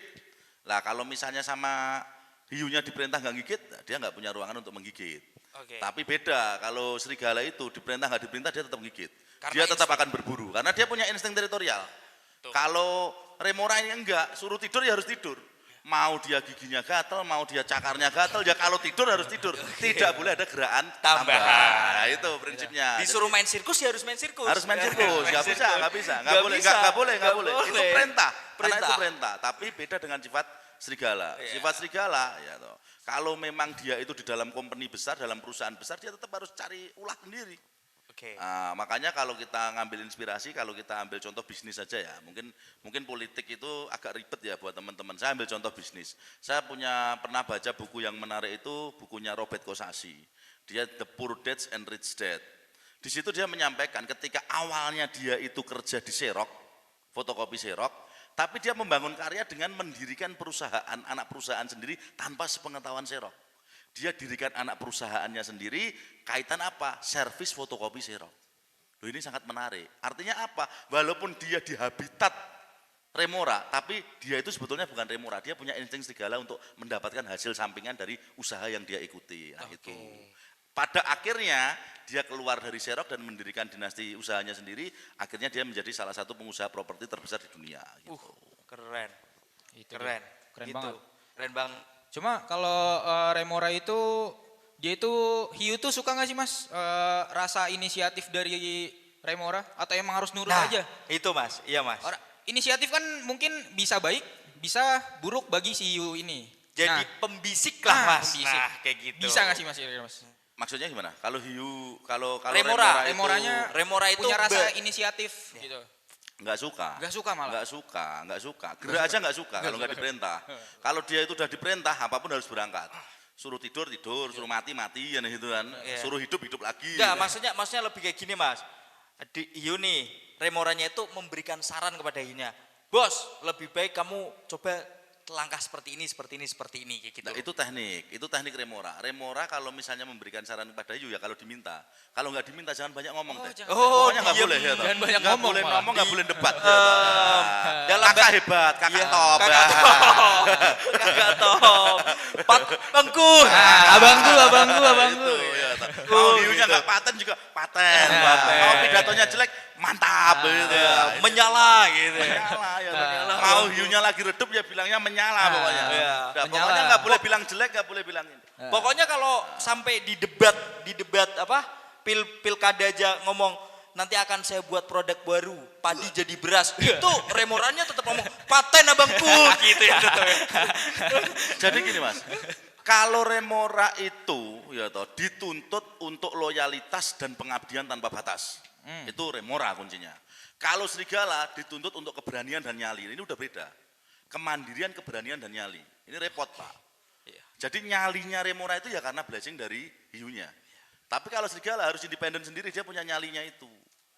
Lah kalau misalnya sama hiunya diperintah nggak gigit, dia nggak punya ruangan untuk menggigit. Oke. Tapi beda, kalau serigala itu diperintah nggak diperintah dia tetap gigit. Karena Dia tetap insting. akan berburu, karena dia punya insting teritorial. Kalau remora ini enggak, suruh tidur ya harus tidur. Mau dia giginya gatel, mau dia cakarnya gatel, ya kalau tidur harus tidur. Tidak boleh ada gerakan Tambahan. tambahan. Nah, itu prinsipnya. Disuruh main sirkus ya harus main sirkus. Harus main sirkus, nggak bisa, nggak bisa, nggak Nggak boleh, bisa, nggak boleh, nggak nggak boleh. Itu boleh. perintah, karena itu Perintah. perintah. Tapi beda dengan sifat serigala. Sifat serigala, ya toh. Kalau memang dia itu di dalam company besar, dalam perusahaan besar, dia tetap harus cari ulah sendiri. Oke. Nah, makanya kalau kita ngambil inspirasi, kalau kita ambil contoh bisnis saja ya, mungkin politik itu agak ribet ya buat teman-teman. Saya ambil contoh bisnis. Saya pernah baca buku yang menarik itu bukunya Robert Kiyosaki. Dia The Poor Dads and Rich Dad. Di situ dia menyampaikan ketika awalnya dia itu kerja di Xerox, fotokopi Xerox, tapi dia membangun karya dengan mendirikan perusahaan, anak perusahaan sendiri tanpa sepengetahuan Xerox. Dia dirikan anak perusahaannya sendiri, kaitan apa? Servis fotokopi Xerox. Loh, ini sangat menarik. Artinya apa? Walaupun dia di habitat remora, tapi dia itu sebetulnya bukan remora. Dia punya insting serigala untuk mendapatkan hasil sampingan dari usaha yang dia ikuti. Nah, itu. Pada akhirnya dia keluar dari Xerox dan mendirikan dinasti usahanya sendiri. Akhirnya dia menjadi salah satu pengusaha properti terbesar di dunia. Gitu. Keren. Itu Keren. Keren Gitu. banget. Keren bang. Cuma kalau Remora itu dia itu hiu tuh suka nggak sih mas rasa inisiatif dari Remora atau emang harus nurut Nah, aja? itu mas. Iya mas. Inisiatif kan mungkin bisa baik, bisa buruk bagi si hiu ini. Jadi Nah, pembisik lah mas. pembisik. Nah kayak gitu. Bisa nggak sih mas? Kira-kira, mas? Maksudnya gimana? Kalau hiu, kalau Remora, Remora itu Remora itu punya rasa inisiatif gitu. nggak suka. Nggak suka malah. Nggak suka. Gerak aja nggak suka kalau nggak diperintah. Kalau dia itu udah diperintah, apapun harus berangkat. Suruh tidur, ya mati, ya gitu kan. Iya. Suruh hidup lagi. Enggak, gitu. maksudnya lebih kayak gini mas. Di hiu nih, Remoranya itu memberikan saran kepada hiunya. Bos, lebih baik kamu coba langkah seperti ini, kayak gitu. Nah, itu teknik Remora. Remora kalau misalnya memberikan saran kepada hiu ya kalau diminta. Kalau nggak diminta jangan banyak ngomong teh. jangan. Pokoknya nggak diem. boleh ya. toh. Jangan banyak Nggak ngomong boleh malah. ngomong, nggak boleh debat. dalam Kakak hebat, kakak top. Kakak top. Kakak top. Bangku. Abangku. Itu, ya, toh. Mau hiunya nggak paten juga paten. Mau pidatonya jelek, mantap. Gitu, ya. Menyala gitu. Menyala ya. Mau hiunya lagi redup ya bilangnya menyala pokoknya. Iya. Nah, Menyala. pokoknya nggak boleh bilang jelek, nggak boleh bilang ini. Pokoknya kalau sampai di debat apa? Pilkada aja ngomong nanti akan saya buat produk baru, padi jadi beras. Itu Remorannya tetap ngomong paten abangku gitu ya. Jadi gini Mas, kalau Remora itu ya toh dituntut untuk loyalitas dan pengabdian tanpa batas. Itu Remora kuncinya. Kalau serigala dituntut untuk keberanian dan nyali. Ini udah beda. Kemandirian, keberanian dan nyali. Ini repot, Pak. Jadi nyalinya Remora itu ya karena blessing dari hiunya. Tapi kalau serigala harus independen sendiri, dia punya nyalinya itu.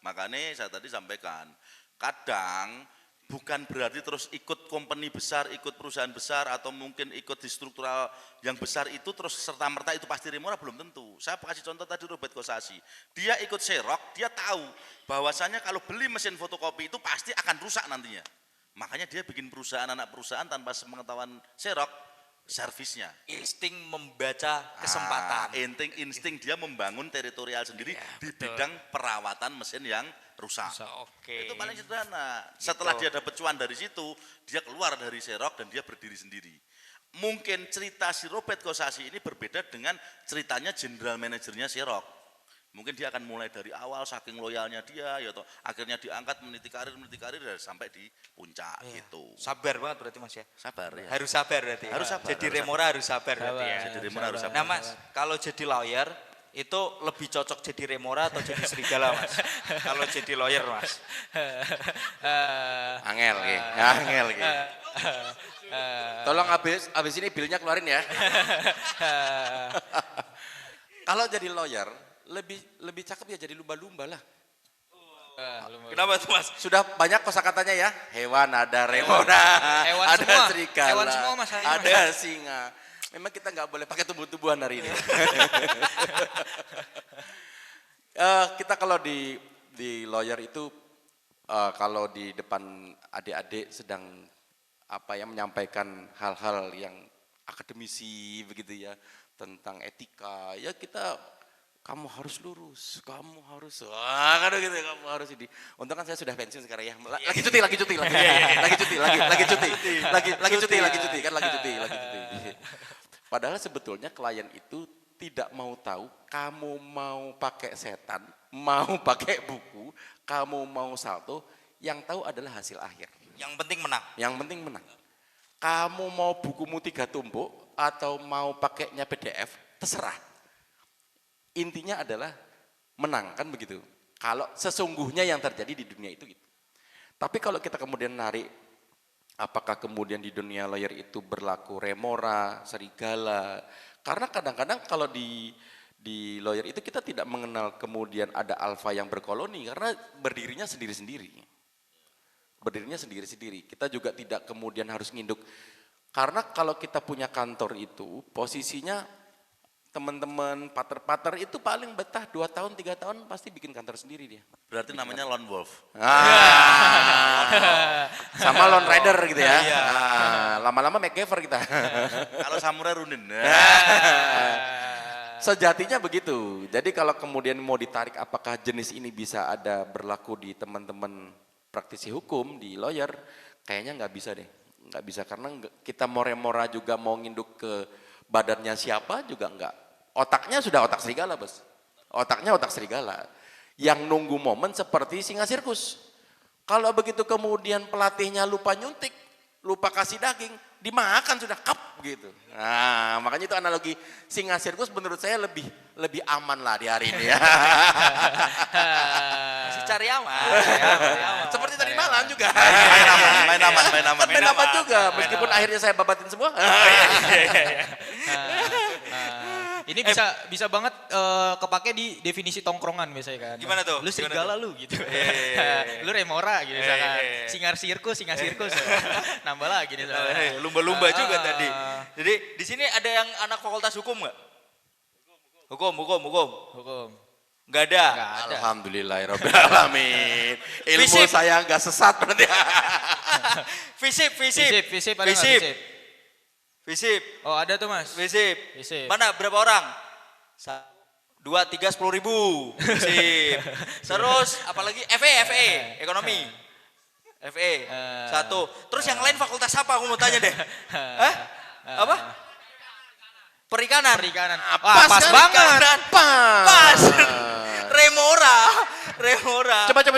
Makanya saya tadi sampaikan, kadang bukan berarti terus ikut company besar, ikut perusahaan besar, atau mungkin ikut di struktural yang besar itu terus serta-merta itu pasti Remora, belum tentu. Saya kasih contoh tadi Robert Kosasi, dia ikut Xerox, dia tahu bahwasanya kalau beli mesin fotokopi itu pasti akan rusak nantinya. Makanya dia bikin perusahaan, anak perusahaan tanpa sepengetahuan Xerox, servisnya. Insting membaca kesempatan. Insting dia membangun teritorial sendiri di bidang perawatan mesin yang rusak. Oke. Itu paling sederhana. Setelah dia dapat cuan dari situ, dia keluar dari Xerox dan dia berdiri sendiri. Mungkin cerita si Robert Kosasi ini berbeda dengan ceritanya general manajernya Xerox. Mungkin dia akan mulai dari awal saking loyalnya dia, ya toh, akhirnya diangkat meniti karir dan sampai di puncak gitu. Sabar banget berarti Mas ya. Sabar ya. Harus sabar berarti. Harus sabar, Jadi harus Remora harus sabar berarti ya. Jadi Remora harus sabar. Nah Mas, kalau jadi lawyer itu lebih cocok jadi Remora atau jadi serigala Mas? Kalau jadi lawyer Mas. Angel ki. Tolong habis ini bilnya keluarin ya. Kalau jadi lawyer lebih cakep ya jadi lumba-lumba lah. Kenapa tuh Mas? Sudah banyak kosakatanya ya. Hewan ada remora, Hewan ada semua. serigala, Hewan semua, Mas, hari ini, ada singa. Memang kita nggak boleh pakai tumbuh-tumbuhan hari ini. Kita kalau di lawyer itu kalau di depan adik-adik sedang menyampaikan hal-hal yang akademisi begitu ya tentang etika ya kamu harus lurus, kamu harus gitu, kamu harus ini. Untung kan saya sudah pensiun sekarang ya. Lagi cuti. Padahal sebetulnya klien itu tidak mau tahu kamu mau pakai setan, mau pakai buku, kamu mau salto, yang tahu adalah hasil akhir. Yang penting menang. Yang penting menang. Kamu mau bukumu 3 tumpuk atau mau pakainya PDF, terserah. Intinya adalah menang, kan begitu. Kalau sesungguhnya yang terjadi di dunia itu gitu. Tapi kalau kita kemudian narik, apakah kemudian di dunia lawyer itu berlaku remora, serigala? Karena kadang-kadang kalau di di lawyer itu kita tidak mengenal kemudian ada alfa yang berkoloni karena berdirinya sendiri-sendiri. Berdirinya sendiri-sendiri. Kita juga tidak kemudian harus nginduk. Karena kalau kita punya kantor itu, posisinya teman-teman pater-pater itu paling betah 2 tahun, 3 tahun pasti bikin kantor sendiri dia. Berarti namanya lone wolf. Sama lone rider gitu ya. Lama-lama MacGyver kita. Kalau samurai Ronin. Sejatinya begitu. Jadi kalau kemudian mau ditarik apakah jenis ini bisa ada berlaku di teman-teman praktisi hukum, di lawyer, kayaknya nggak bisa deh. Nggak bisa karena kita more-mora juga mau nginduk ke badannya siapa juga nggak. Otaknya sudah otak serigala, Bos. Otaknya otak serigala. Yang nunggu momen seperti singa sirkus. Kalau begitu kemudian pelatihnya lupa nyuntik, lupa kasih daging, dimakan sudah kap gitu. Nah, makanya itu analogi singa sirkus menurut saya lebih aman lah di hari ini ya. Masih cari aman. Seperti tadi malam juga. Main aman juga, meskipun akhirnya saya babatin semua. Ini bisa banget kepake di definisi tongkrongan biasanya kan. Gimana tuh? Lu serigala lu gitu. Iya. Lu remora gitu misalkan. Singa sirkus. Nambah lagi nih soalnya. Lumba-lumba juga tadi. Jadi di sini ada yang anak fakultas hukum nggak? Hukum. Hukum. Nggak ada. Nggak ada. Alhamdulillahirobbilalamin. Ilmu Visip. saya nggak sesat berarti. Visip ada nggak Visip. visip? Visip. Oh ada tuh mas. Visip. Visip. Mana berapa orang? 2, 3, 10 ribu. Visip. Terus apalagi FE, ekonomi. FE. 1. Terus yang lain fakultas apa? Aku mau tanya deh. Hah? Apa? Perikanan. Wah, pas kan? banget. Pas. Remora. Coba. Di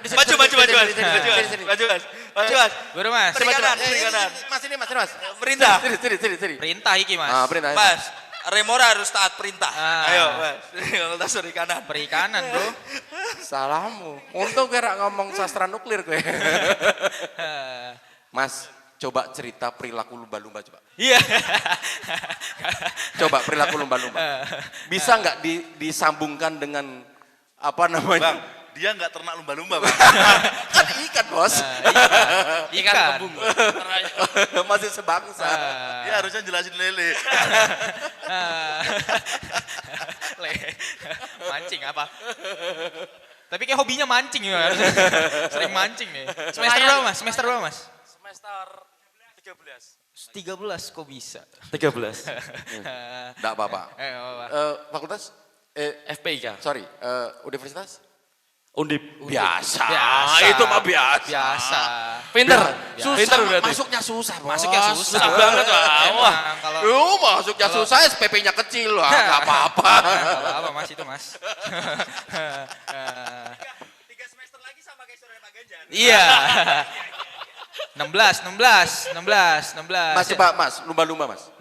sini, Maju, sini. Mas. Baru mas. Perikanan. Mas ini, Mas. Perintah. Sini. Perintah iki mas. Perintah. Mas, Remora harus taat perintah. Ayo, Mas. Fakultas perikanan. Perikanan bro. Salahmu. Untung kira ngomong sastra nuklir gue. Mas, coba cerita perilaku lumba-lumba coba. Iya. Coba perilaku lumba-lumba. Bisa nggak disambungkan dengan apa namanya? Bang, dia nggak ternak lumba-lumba, Bang. Kan ikan, Bos. Ikan kembung. Masih sebangsa. Dia harusnya jelasin lele. Mancing apa? Tapi kayak hobinya mancing ya. Sering mancing nih. Semester berapa mas? Semester 13 kok bisa? 13. Enggak apa-apa. Apa? Fakultas FPIK. sorry, universitas? Undip. Biasa. Biasa. Itu mah biasa. Biasa. Pinter. Susah, Pinter berarti. masuknya susah, Bos. Masuknya susah. Susah banget, Wak. Wah. Kalau Masuknya susah, SPP-nya kecil lah, enggak apa-apa. apa mas itu mas? 3 semester lagi sama kayak saudara Pak Ganjar. Iya. 16. Mas coba, Mas, lumba-lumba, Mas.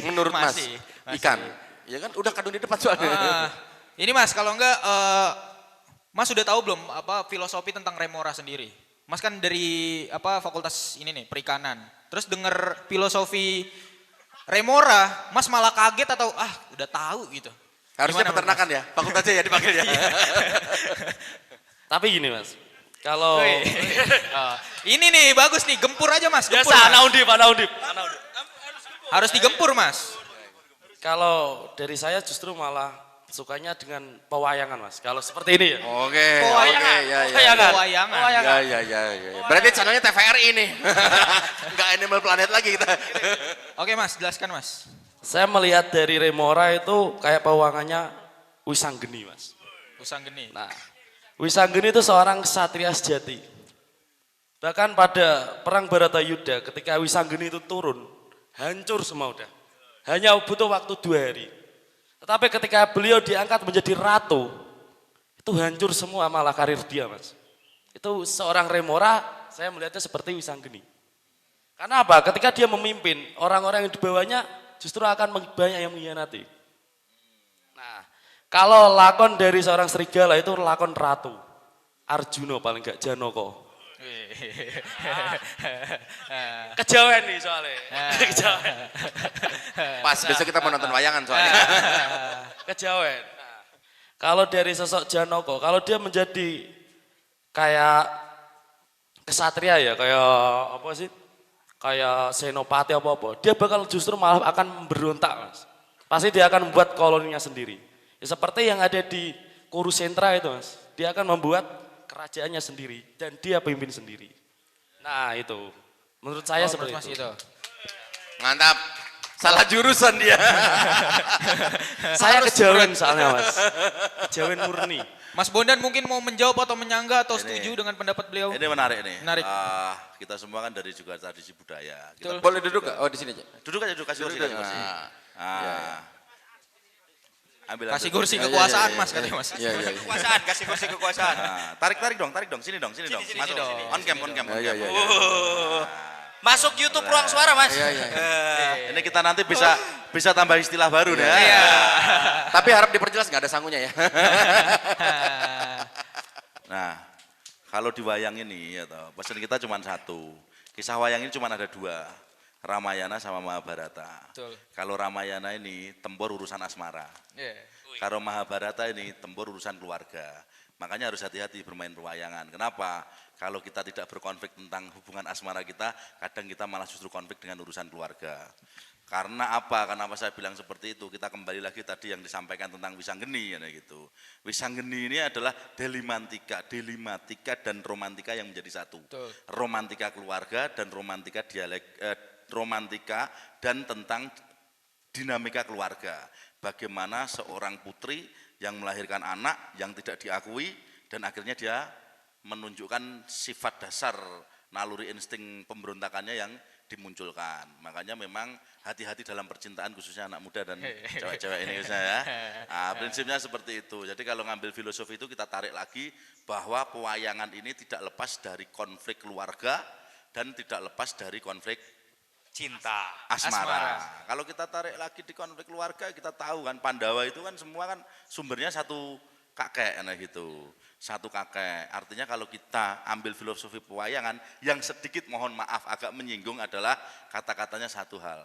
Menurut Masih. Mas, ikan. Ya kan udah kadung di depan soalnya. Ini mas kalau enggak mas sudah tahu belum apa filosofi tentang remora sendiri? Mas kan dari apa fakultas ini nih perikanan. Terus denger filosofi remora, mas malah kaget atau udah tahu gitu? Harusnya Gimana, peternakan ya, fakultasnya ya dipanggil ya. Tapi gini mas, kalau Wih. Ini nih bagus nih, gempur aja mas. Gempur, biasa mas. anak undip. Harus digempur mas. Kalau dari saya justru malah sukanya dengan pewayangan mas. Kalau seperti ini ya. Oke, Pewayangan. ya. Pewayangan. Ya. Berarti channelnya TVRI ini. Enggak Animal Planet lagi kita. Oke mas, jelaskan mas. Saya melihat dari remora itu kayak pewayangannya Wisanggeni mas. Usang geni. Nah, Wisanggeni itu seorang ksatria sejati. Bahkan pada perang Baratayuda ketika Wisanggeni itu turun, hancur semua udah. Hanya butuh waktu 2 hari. Tetapi ketika beliau diangkat menjadi ratu, itu hancur semua malah karir dia mas. Itu seorang remora, saya melihatnya seperti Wisanggeni. Karena apa? Ketika dia memimpin, orang-orang yang di bawahnya justru akan banyak yang mengkhianati. Nah, kalau lakon dari seorang serigala itu lakon ratu. Arjuna paling enggak Janaka. Kejawen nih soalnya. Kejawen. Pas besok kita mau nonton wayangan soalnya. kejawen. Nah, kalau dari sosok Janoko, kalau dia menjadi kayak kesatria ya, kayak apa sih? Kayak senopati apa-apa, dia bakal justru malah akan memberontak, Mas. Pasti dia akan membuat koloninya sendiri. Ya seperti yang ada di Kurusentra itu, Mas. Dia akan membuat kerajaannya sendiri dan dia pimpin sendiri. Nah, itu. Menurut saya seperti Mas itu. Mantap. Salah jurusan dia. Saya kejawen soalnya, Mas. Kejawen murni. Mas Bondan mungkin mau menjawab atau menyanggah atau setuju dengan pendapat beliau? Ini menarik nih. Menarik. Kita semua kan dari juga tradisi budaya. Kita Betul. Boleh duduk gak? Oh di sini aja. duduk aja, duduk, kasih kursi, kasih kursi. Ambil Kasih ambil. kursi Iya, kekuasaan iya, Mas iya. katanya Mas. Iya, iya. Kekuasaan, kasih kursi kekuasaan. Tarik dong, sini dong. Masuk. dong. On cam. Iya, iya. Masuk YouTube ruang suara, Mas. Iya, iya. Ini kita nanti bisa tambah istilah baru deh. Iya. Tapi harap diperjelas nggak ada sangunya ya. Nah, kalau di wayang ini ya toh, pesan kita cuma satu. Kisah wayang ini cuma ada dua, Ramayana sama Mahabharata. Betul. Kalau Ramayana ini tempur urusan asmara. Iya. Kalau Mahabharata ini tempur urusan keluarga. Makanya harus hati-hati bermain perwayangan. Kenapa? Kalau kita tidak berkonflik tentang hubungan asmara kita, kadang kita malah justru konflik dengan urusan keluarga. Karena apa? Kenapa saya bilang seperti itu? Kita kembali lagi tadi yang disampaikan tentang Wisanggeni ya gitu. Wisanggeni ini adalah delimatika dan romantika yang menjadi satu. Betul. Romantika keluarga dan romantika romantika dan tentang dinamika keluarga. Bagaimana seorang putri yang melahirkan anak yang tidak diakui dan akhirnya dia menunjukkan sifat dasar naluri insting pemberontakannya yang dimunculkan. Makanya memang hati-hati dalam percintaan khususnya anak muda dan cewek-cewek ini ya. Nah, prinsipnya seperti itu. Jadi kalau ngambil filosofi itu kita tarik lagi bahwa pewayangan ini tidak lepas dari konflik keluarga dan tidak lepas dari konflik Cinta. asmara. Kalau kita tarik lagi di konflik keluarga, kita tahu kan Pandawa itu kan semua kan sumbernya satu kakek nah gitu. Satu kakek. Artinya kalau kita ambil filosofi pewayangan yang sedikit mohon maaf agak menyinggung adalah kata-katanya satu hal.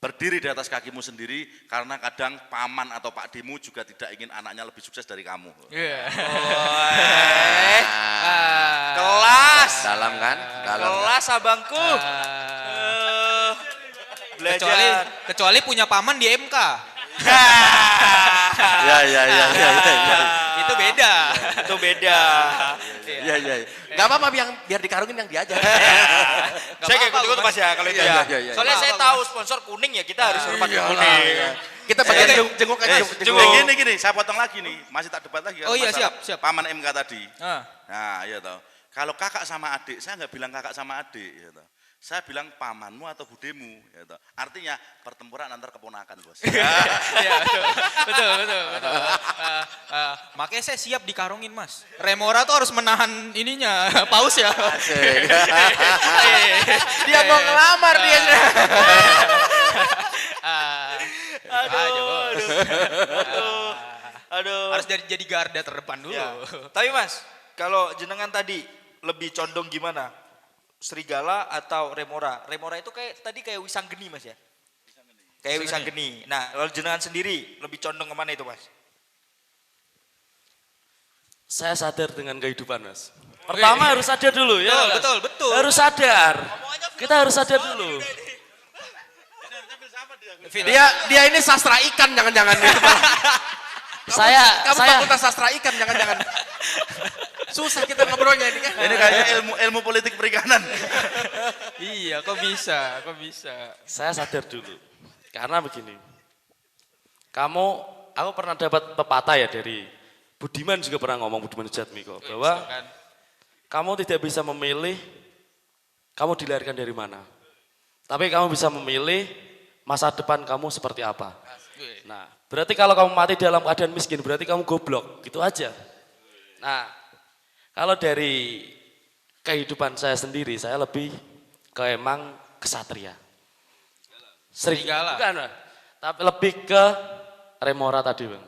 Berdiri di atas kakimu sendiri karena kadang paman atau pak dimu juga tidak ingin anaknya lebih sukses dari kamu. Iya. Kelas. Dalam kan? Dalam. Kelas abangku. Belajar. Kecuali punya paman di MK. Ya. Itu beda. Itu beda. Iya. Gak apa-apa biar dikarungin yang dia aja. Saya kayak ikut Mas ya kalau itu ya. Iya. Soalnya saya tahu sponsor kuning ya kita harus hormat ke kuning. Kita bagian jenguk aja. Gini, saya potong lagi nih, masih tak debat lagi. Oh iya, masalah siap. Paman MK tadi. Ah. Nah, iya toh. Kalau kakak sama adik, saya nggak bilang kakak sama adik, ya toh. Saya bilang pamanmu atau budemu, ya toh. Artinya pertempuran antar keponakan, Bos. Iya, betul. Makanya saya siap dikarungin Mas. Remora tuh harus menahan ininya, paus ya. Dia mau ngelamar dia. Aduh. Harus jadi garda terdepan dulu. Ya. Tapi Mas, kalau jenengan tadi lebih condong gimana? Serigala atau remora? Remora itu kayak Wisanggeni Mas ya? Kayak Wisanggeni. Nah, kalau jenengan sendiri lebih condong kemana itu Mas? Saya sadar dengan kehidupan, Mas. Pertama harus sadar dulu ya. Mas? Betul. Harus sadar. Kita harus sadar dulu. Dia ini sastra ikan jangan-jangan. Saya fakultas sastra ikan jangan-jangan. Susah kita ngobrolnya ini kan. Ini kayaknya ilmu politik perikanan. Iya, kok bisa? Saya sadar dulu. Karena begini. Aku pernah dapat pepatah ya dari Budiman juga pernah ngomong, Budiman Sujatmiko, bahwa kamu tidak bisa memilih kamu dilahirkan dari mana. Tapi kamu bisa memilih masa depan kamu seperti apa. Nah, berarti kalau kamu mati dalam keadaan miskin, berarti kamu goblok, gitu aja. Nah, kalau dari kehidupan saya sendiri, saya lebih ke emang kesatria. Serigala. Bukan, Bang. Tapi lebih ke remora tadi, Bang.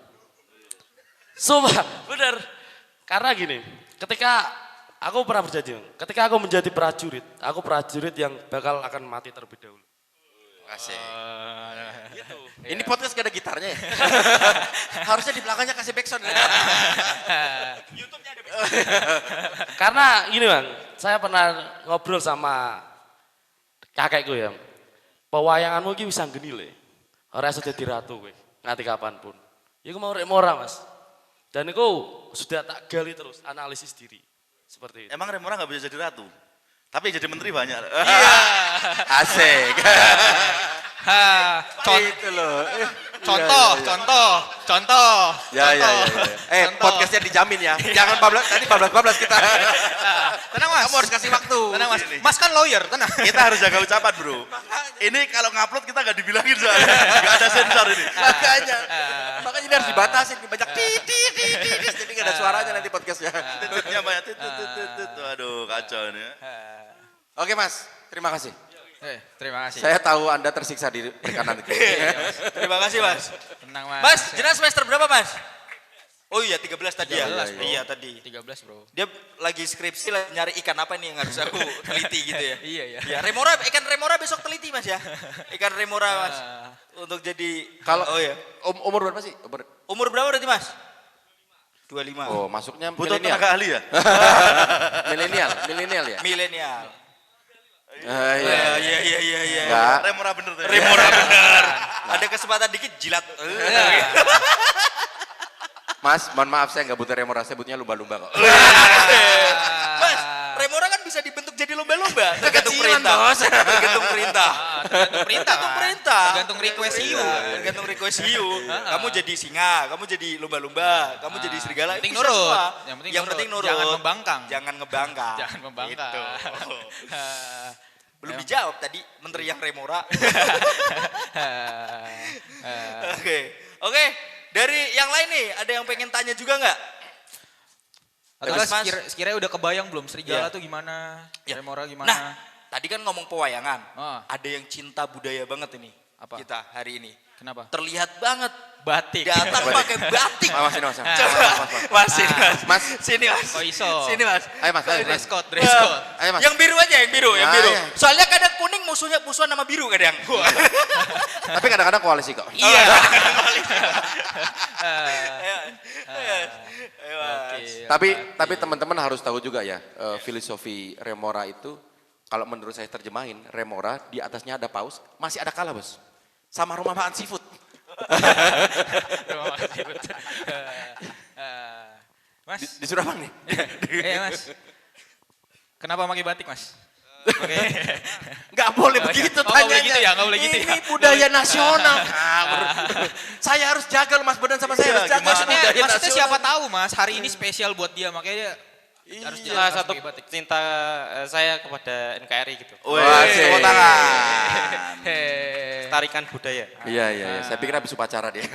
Sumpah, benar. Karena gini, ketika aku pernah berjanji, Bang, ketika aku menjadi prajurit, aku prajurit yang bakal akan mati terlebih dahulu. Asik. Gitu. Ini podcast gak ada gitarnya ya? Harusnya di belakangnya kasih backsound. Karena gini bang, saya pernah ngobrol sama kakekku ya. Pewayanganmu ki bisa geni le. Ora iso dadi ratu kowe, nganti kapanpun. Iku mau remora mas. Dan itu sudah tak gali terus, analisis diri. Seperti itu. Emang Remora nggak bisa jadi ratu? Tapi jadi menteri banyak. Asik. Itu loh. Contoh. Ya. Podcastnya dijamin ya. Jangan bablas, tadi bablas kita. Tenang mas. Kamu harus kasih waktu. Tenang mas. Mas kan lawyer, tenang. Kita harus jaga ucapan bro. Ini kalau ngupload kita nggak dibilangin soalnya. Nggak ada sensor ini. Makanya ini harus dibatasin. Banyak titit. Jadi gak ada suaranya nanti podcastnya. Tititnya banyak titit. Aduh kacau ini. Oke mas, terima kasih. Terima kasih. Saya tahu Anda tersiksa di perikanan itu. Terima kasih Mas. Tenang mas. Mas, jenengan semester berapa Mas? Oh iya 13 tadi ya. 13, bro. Iya tadi. 13 bro. Dia lagi skripsi lagi nyari ikan apa nih yang harus aku teliti gitu ya. Iya. Ya, remora, ikan remora besok teliti Mas ya. Ikan remora Mas. Untuk jadi Kalau oh ya. umur berapa sih? Umur berapa berarti Mas? 25. Oh, masuknya Butuh milenial. tenaga ahli ya? Milenial ya? Milenial. Iya. Enggak. Remora bener tuh. Remora bener. Ada kesempatan dikit jilat. Mas, mohon maaf saya nggak butuh remora, saya butuhnya lumba-lumba kok. Mas, remora kan bisa dibentuk jadi lomba-lomba. Tergantung Kekecilan, perintah. Bos. Tergantung perintah. Tergantung perintah. Tergantung perintah. Tergantung request you. Tergantung request you. Kamu jadi singa, kamu jadi lumba-lumba, kamu jadi serigala. Yang penting itu bisa nurut. semua. Yang penting nurut. Jangan membangkang. Jangan ngebangkang. Jangan membangkang. Gitu. Belum dijawab tadi menteri yang remora. Oke. Dari yang lain nih, ada yang pengen tanya juga nggak? Atau Mas. sekiranya udah kebayang belum serigala Iya. tuh gimana? Ya. Remora gimana? Nah, tadi kan ngomong pewayangan. Oh. Ada yang cinta budaya banget ini. Apa? Kita hari ini. Kenapa? Terlihat banget. Batik. Datang pakai batik. Mas, ini mas. Coba. Mas, sini mas. Mas. Sini mas. Oh, iso. Sini mas. Ayo mas, ayo mas. Dress code, dress code. Ayo mas. Yang biru aja, yang biru. iya. Soalnya kadang kuning musuhan sama biru kadang. Tapi kadang-kadang koalisi kok. Iya. Tapi teman-teman harus tahu juga ya, filosofi remora itu, kalau menurut saya terjemahin, remora di atasnya ada paus, masih ada kala bos. Sama rumah makan seafood. Terima kasih. Mas, Disuruh abang nih. mas. Kenapa pakai batik mas? Oke. Nggak boleh begitu nggak boleh tanyanya. gitu ya, nggak boleh gitu ya. Ini budaya nasional. Saya harus jaga loh Mas Bondan sama saya harus jaga Maksudnya budaya nasional. siapa tahu mas, hari ini spesial buat dia makanya dia harus Salah harus satu pakai batik. cinta saya kepada NKRI gitu. Wah, tepuk tangan. Tarikan budaya. Iya. Saya pikir habis upacara dia.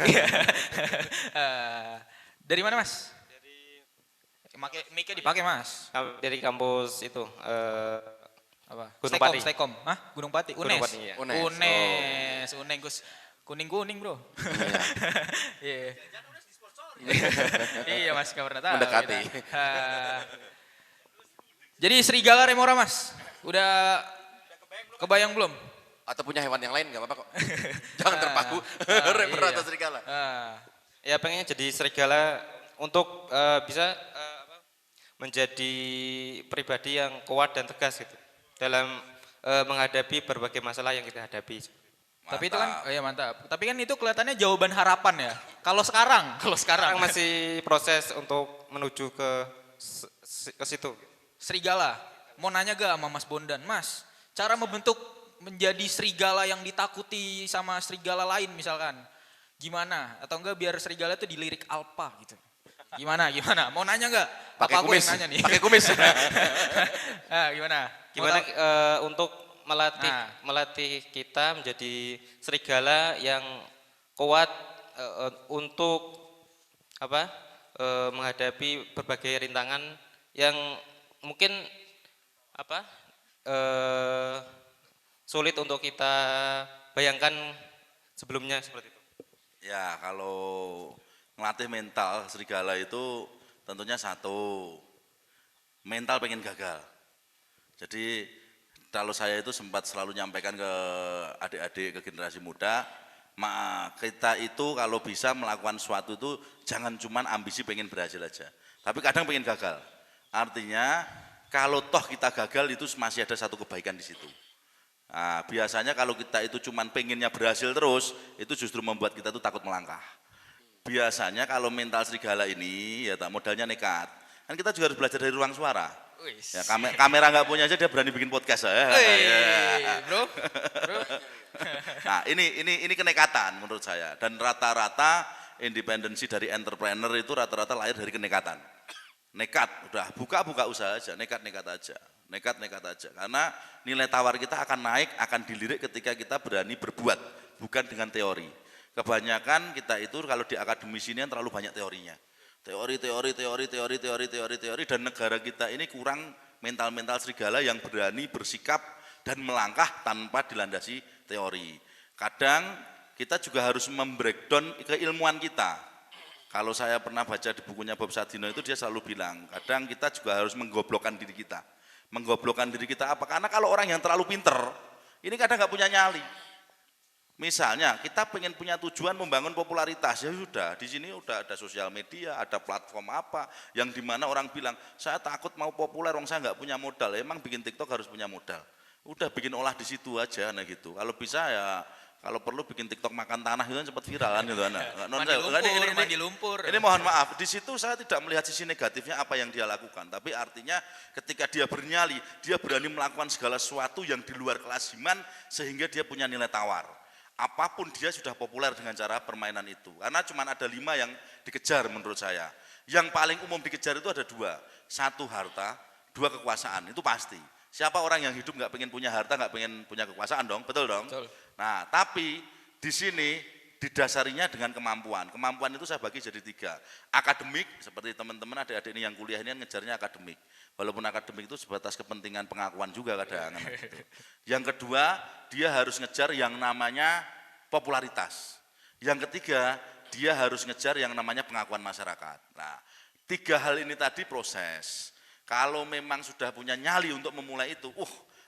Dari mana mas? Mic-nya dipakai mas. Dari kampus itu. Apa? Gunung Stekom, Pati. Stekom. Hah? Gunung Pati. Gunung UNES. Pati, iya. UNES. UNES. Gus. Kuning bro. Iya. Iya mas, gak pernah tahu. Mendekati. kita. Jadi serigala remora mas, udah kebayang belum? Atau punya hewan yang lain nggak apa-apa kok. Jangan terpaku. Remora atau serigala. Ya pengennya jadi serigala untuk bisa menjadi pribadi yang kuat dan tegas gitu. Dalam menghadapi berbagai masalah yang kita hadapi. Tapi itu kan, ya mantap. Tapi kan itu kelihatannya jawaban harapan ya. Kalau sekarang, Sekarang masih proses untuk menuju ke situ. serigala. Mau nanya gak sama Mas Bondan, Mas, cara membentuk menjadi serigala yang ditakuti sama serigala lain misalkan, gimana? Atau enggak biar serigala itu dilirik alpa gitu. Gimana? Mau nanya gak? Pakai Apa aku kumis. yang nanya nih? Pakai kumis. Gimana? Gimana Mau tahu? untuk melatih kita menjadi serigala yang kuat untuk menghadapi berbagai rintangan yang mungkin sulit untuk kita bayangkan sebelumnya seperti itu. Ya kalau ngelatih mental serigala itu tentunya satu, mental pengen gagal. Jadi kalau saya itu sempat selalu nyampaikan ke adik-adik, ke generasi muda, kita itu kalau bisa melakukan sesuatu itu jangan cuman ambisi pengen berhasil aja, tapi kadang pengen gagal. Artinya kalau toh kita gagal itu masih ada satu kebaikan di situ. Nah, biasanya kalau kita itu cuman pengennya berhasil terus, itu justru membuat kita tuh takut melangkah. Biasanya kalau mental serigala ini ya tak modalnya nekat. Kan kita juga harus belajar dari ruang suara. Ya, kamera nggak punya aja dia berani bikin podcast ya. Bro. Nah, ini kenekatan menurut saya, dan rata-rata independensi dari entrepreneur itu rata-rata lahir dari kenekatan. Nekat, udah buka usaha aja, nekat aja. Karena nilai tawar kita akan naik, akan dilirik ketika kita berani berbuat, bukan dengan teori. Kebanyakan kita itu kalau di akademisi ini terlalu banyak teorinya. Teori, dan negara kita ini kurang mental serigala yang berani bersikap dan melangkah tanpa dilandasi teori. Kadang kita juga harus membreakdown keilmuan kita. Kalau saya pernah baca di bukunya Bob Sadino itu dia selalu bilang, kadang kita juga harus menggoblokkan diri kita. Menggoblokkan diri kita apa? Karena kalau orang yang terlalu pinter, ini kadang nggak punya nyali. Misalnya kita pengen punya tujuan membangun popularitas, ya sudah, di sini udah ada sosial media, ada platform apa, yang dimana orang bilang, saya takut mau populer, orang saya nggak punya modal. Emang bikin TikTok harus punya modal. Udah bikin olah di situ aja, nah gitu. Kalau bisa ya, kalau perlu bikin TikTok makan tanah itu kan cepat viral kan gitu. Mandi lumpur. Ini mohon maaf, di situ saya tidak melihat sisi negatifnya apa yang dia lakukan, tapi artinya ketika dia bernyali, dia berani melakukan segala sesuatu yang di luar kelaziman sehingga dia punya nilai tawar. Apapun dia sudah populer dengan cara permainan itu, karena cuma ada 5 yang dikejar menurut saya. Yang paling umum dikejar itu ada 2, 1 harta, 2 kekuasaan, itu pasti. Siapa orang yang hidup nggak pengen punya harta, nggak pengen punya kekuasaan dong, betul dong? Betul. Nah, tapi di sini didasarinya dengan kemampuan. Kemampuan itu saya bagi jadi 3. Akademik, seperti teman-teman adik-adik ini yang kuliah ini ngejarnya akademik. Walaupun akademik itu sebatas kepentingan pengakuan juga kadang. Yang kedua, dia harus ngejar yang namanya popularitas. Yang ketiga, dia harus ngejar yang namanya pengakuan masyarakat. Nah, 3 hal ini tadi proses. Kalau memang sudah punya nyali untuk memulai itu,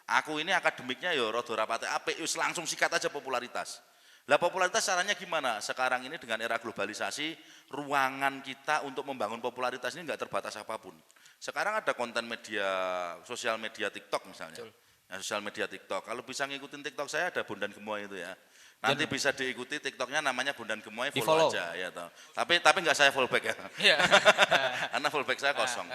aku ini akademiknya ya rada rapate apik, langsung sikat aja popularitas. Lah popularitas caranya gimana? Sekarang ini dengan era globalisasi, ruangan kita untuk membangun popularitas ini enggak terbatas apapun. Sekarang ada konten media, sosial media TikTok misalnya. Nah, sosial media TikTok. Kalau bisa ngikutin TikTok saya ada Bondan Gemoy itu ya. Nanti bisa diikuti TikToknya namanya Bondan Gemoy, follow aja ya toh. Tapi enggak saya fallback ya. Karena fallback saya kosong.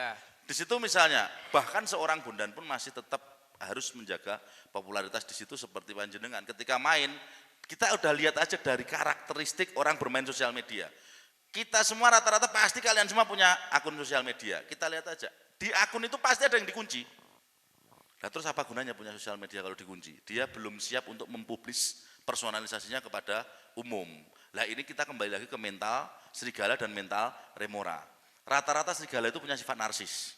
Di situ misalnya, bahkan seorang Bondan pun masih tetap harus menjaga popularitas di situ seperti panjenengan. Ketika main, kita udah lihat aja dari karakteristik orang bermain sosial media. Kita semua rata-rata pasti kalian semua punya akun sosial media. Kita lihat aja, di akun itu pasti ada yang dikunci. Nah, terus apa gunanya punya sosial media kalau dikunci? Dia belum siap untuk mempublis personalisasinya kepada umum. Nah, ini kita kembali lagi ke mental serigala dan mental remora. Rata-rata serigala itu punya sifat narsis.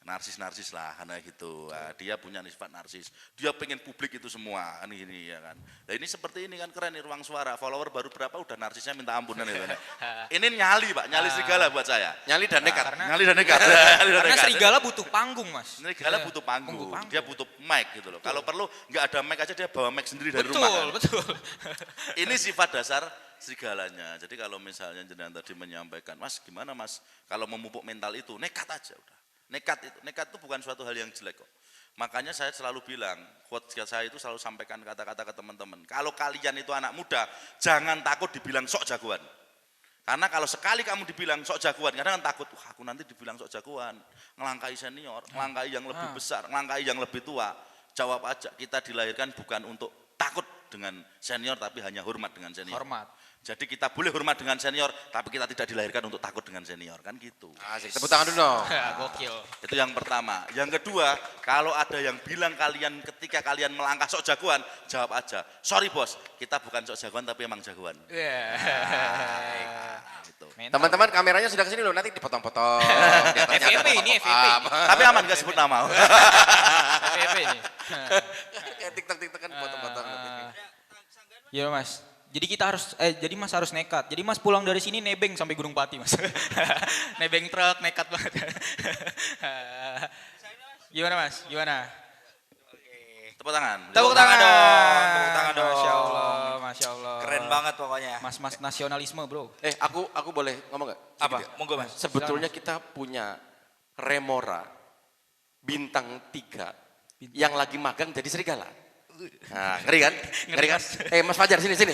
Narsis lah, karena gitu. Nah, dia punya sifat narsis. Dia pengen publik itu semua, kan ini ya kan. Nah, ini seperti ini kan keren nih ruang suara. Follower baru berapa udah narsisnya minta ampunan itu. Ini nyali Pak, nyali serigala buat saya. Nyali dan nekat. Nyali dan nekat. Karena serigala butuh panggung, Mas. Serigala butuh panggung. Dia butuh mic gitu loh. Kalau perlu nggak ada mic aja dia bawa mic sendiri dari rumah. Kan? Betul. Ini sifat dasar serigalanya. Jadi kalau misalnya jenengan tadi menyampaikan, Mas gimana Mas kalau memupuk mental itu, nekat aja udah. Nekat itu bukan suatu hal yang jelek kok. Makanya saya selalu bilang, quote saya itu selalu sampaikan kata-kata ke teman-teman. Kalau kalian itu anak muda, jangan takut dibilang sok jagoan. Karena kalau sekali kamu dibilang sok jagoan, kadang kan takut, aku nanti dibilang sok jagoan, ngelangkai senior, ngelangkai yang lebih besar, ngelangkai yang lebih tua. Jawab aja, kita dilahirkan bukan untuk takut dengan senior, tapi hanya hormat dengan senior. Hormat. Jadi kita boleh hormat dengan senior, tapi kita tidak dilahirkan untuk takut dengan senior, kan gitu. Asik, tepuk tangan dulu dong. Gokil. Itu yang pertama. Yang kedua, kalau ada yang bilang kalian ketika kalian melangkah sok jagoan, jawab aja, sorry bos, kita bukan sok jagoan tapi emang jagoan. Gitu. Teman-teman kameranya sudah kesini loh, nanti dipotong-potong. FVP ini, FVP. Tapi aman gak sebut nama. FVP ini. Kayak TikTok kan potong-potong. Iya Mas. Jadi jadi Mas harus nekat. Jadi Mas pulang dari sini nebeng sampai Gunung Pati Mas. Nebeng truk, nekat banget. Gimana Mas? Gimana? Tepuk tangan. Tepuk tangan dong. Tepuk tangan dong. Masya Allah, Masya Allah. Keren banget pokoknya. Mas nasionalisme bro. Aku boleh ngomong nggak? Apa? Sedikit ya? Monggo Mas. Sebetulnya kita punya Remora bintang 3 yang lagi magang jadi serigala. Nah, ngeri kan? Ngeri kan? Mas Fajar sini. Nah,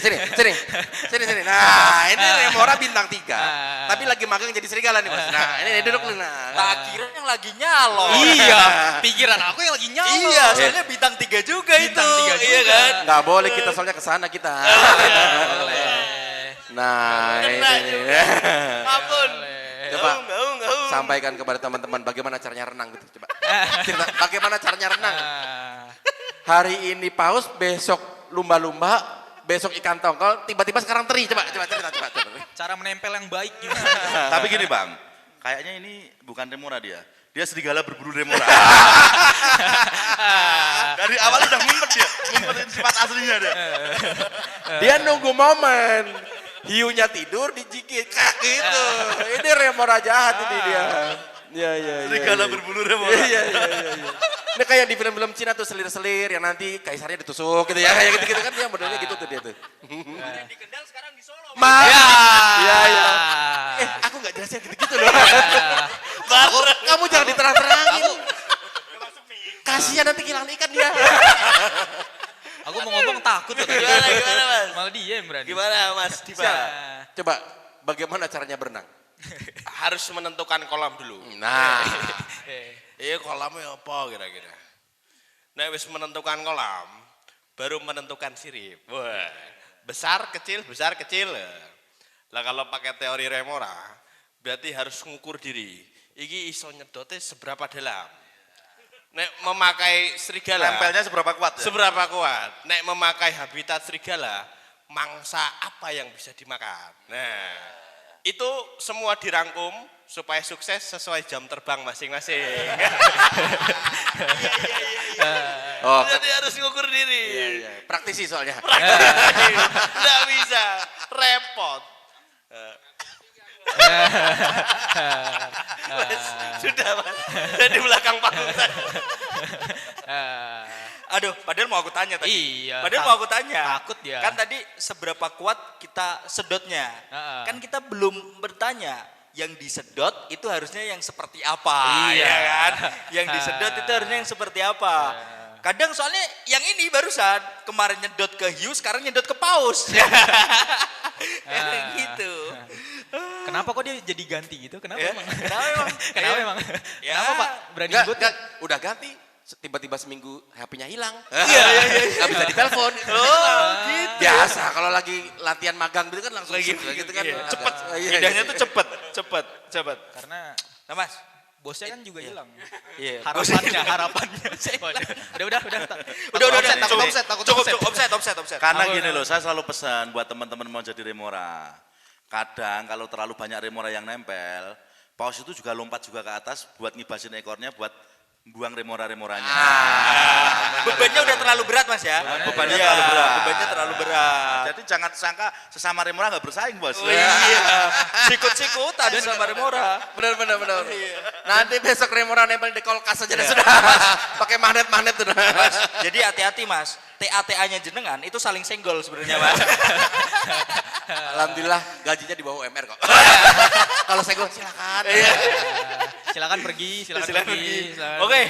ini Remora bintang 3, tapi lagi magang jadi serigala nih Mas. Nah, ini duduk nih. Nah. Tak kira yang lagi nyalon. Iya, pikiran aku yang lagi nyala. Iya, soalnya bintang 3 juga Bintang itu. 3 Iya juga. kan? Nggak boleh kita soalnya ke sana kita. Boleh. Nah, Kena ini. juga. Ampun. Coba Gaung. sampaikan kepada teman-teman bagaimana caranya renang gitu. Coba. Cerita bagaimana caranya renang. Hari ini paus, besok lumba-lumba, besok ikan tongkol, tiba-tiba sekarang teri. Coba. Cara menempel yang baik gimana? Tapi gini Bang, kayaknya ini bukan Remora dia. Dia serigala berburu Remora. Dari awal udah ngumpet dia, ngumpetin sifat aslinya dia. Dia nunggu momen. Hiunya tidur, digigit gitu. Ini Remora jahat ini dia. Iya. Serigala berburu Remora. Iya. Ini kayak di film-film Cina tuh selir-selir yang nanti kaisarnya ditusuk gitu ya. Kayak gitu-gitu kan dia modelnya gitu tuh dia tuh. Di Kendal sekarang di Solo. Iya. Aku nggak jelasin gitu-gitu loh. Kamu jangan diterang-terangin. Kasihan nanti kehilangan ikan dia. Aku mau ngomong takut loh. Gimana Mas? Malah diem berani. Gimana Mas Diva? Coba bagaimana caranya berenang? Harus menentukan kolam dulu. Nah, Iya kolamnya apa kira-kira. Nah wis menentukan kolam, baru menentukan sirip. Wah, besar kecil. Lah kalau pakai teori Remora, berarti harus ngukur diri. Iki iso nyedotnya seberapa dalam. Nek memakai serigala, Nempelnya seberapa kuat ya? seberapa kuat. Nek memakai habitat serigala, mangsa apa yang bisa dimakan. Nah, itu semua dirangkum supaya sukses sesuai jam terbang masing-masing. oh, Jadi harus ngukur diri. iya. Praktisi soalnya. Nggak bisa, repot. Sudah Mas, saya di belakang panggung. Aduh, padahal mau aku tanya tadi. Iya, Padahal mau aku tanya. takut dia. Kan tadi seberapa kuat kita sedotnya. Heeh. Kan kita belum bertanya. Yang disedot itu harusnya yang seperti apa, Iya. ya kan? Yang disedot itu harusnya yang seperti apa. Kadang soalnya yang ini barusan kemarin nyedot ke hiu, sekarang nyedot ke paus. Gitu. Kenapa kok dia jadi ganti gitu? Kenapa Ya, emang? kenapa emang? Kenapa Ya. emang? Ya. Kenapa Pak? Berani Enggak, sebut? udah ganti. Tiba-tiba seminggu HP-nya hilang. Iya. Nggak bisa ditelepon. Oh, gitu. Biasa kalau lagi latihan magang gitu kan langsung Lagi gitu kan. iya. Cepet. Pindahnya tuh cepet. Karena Nah Mas, bosnya kan juga hilang. iya. Harapannya. Udah. Takut offset. Karena gini loh, saya selalu pesan buat teman-teman mau jadi Remora. Kadang kalau terlalu banyak Remora yang nempel, paus itu juga lompat juga ke atas buat ngibasin ekornya, buat buang Remora-remoranya. Bebannya udah terlalu berat Mas ya. Bebannya Iya, terlalu berat. Bebannya terlalu berat. Jadi jangan sangka sesama Remora nggak bersaing bos. Iya. Sikut-sikutan sama Remora. Benar. Nanti besok Remora nempel di kulkas aja sudah. Pakai magnet tuh. Mas, jadi hati-hati Mas. TA-TA-nya jenengan itu saling senggol sebenarnya Mas. Alhamdulillah gajinya di bawah UMR kok. Kalau senggol silakan. Silakan pergi. Oke,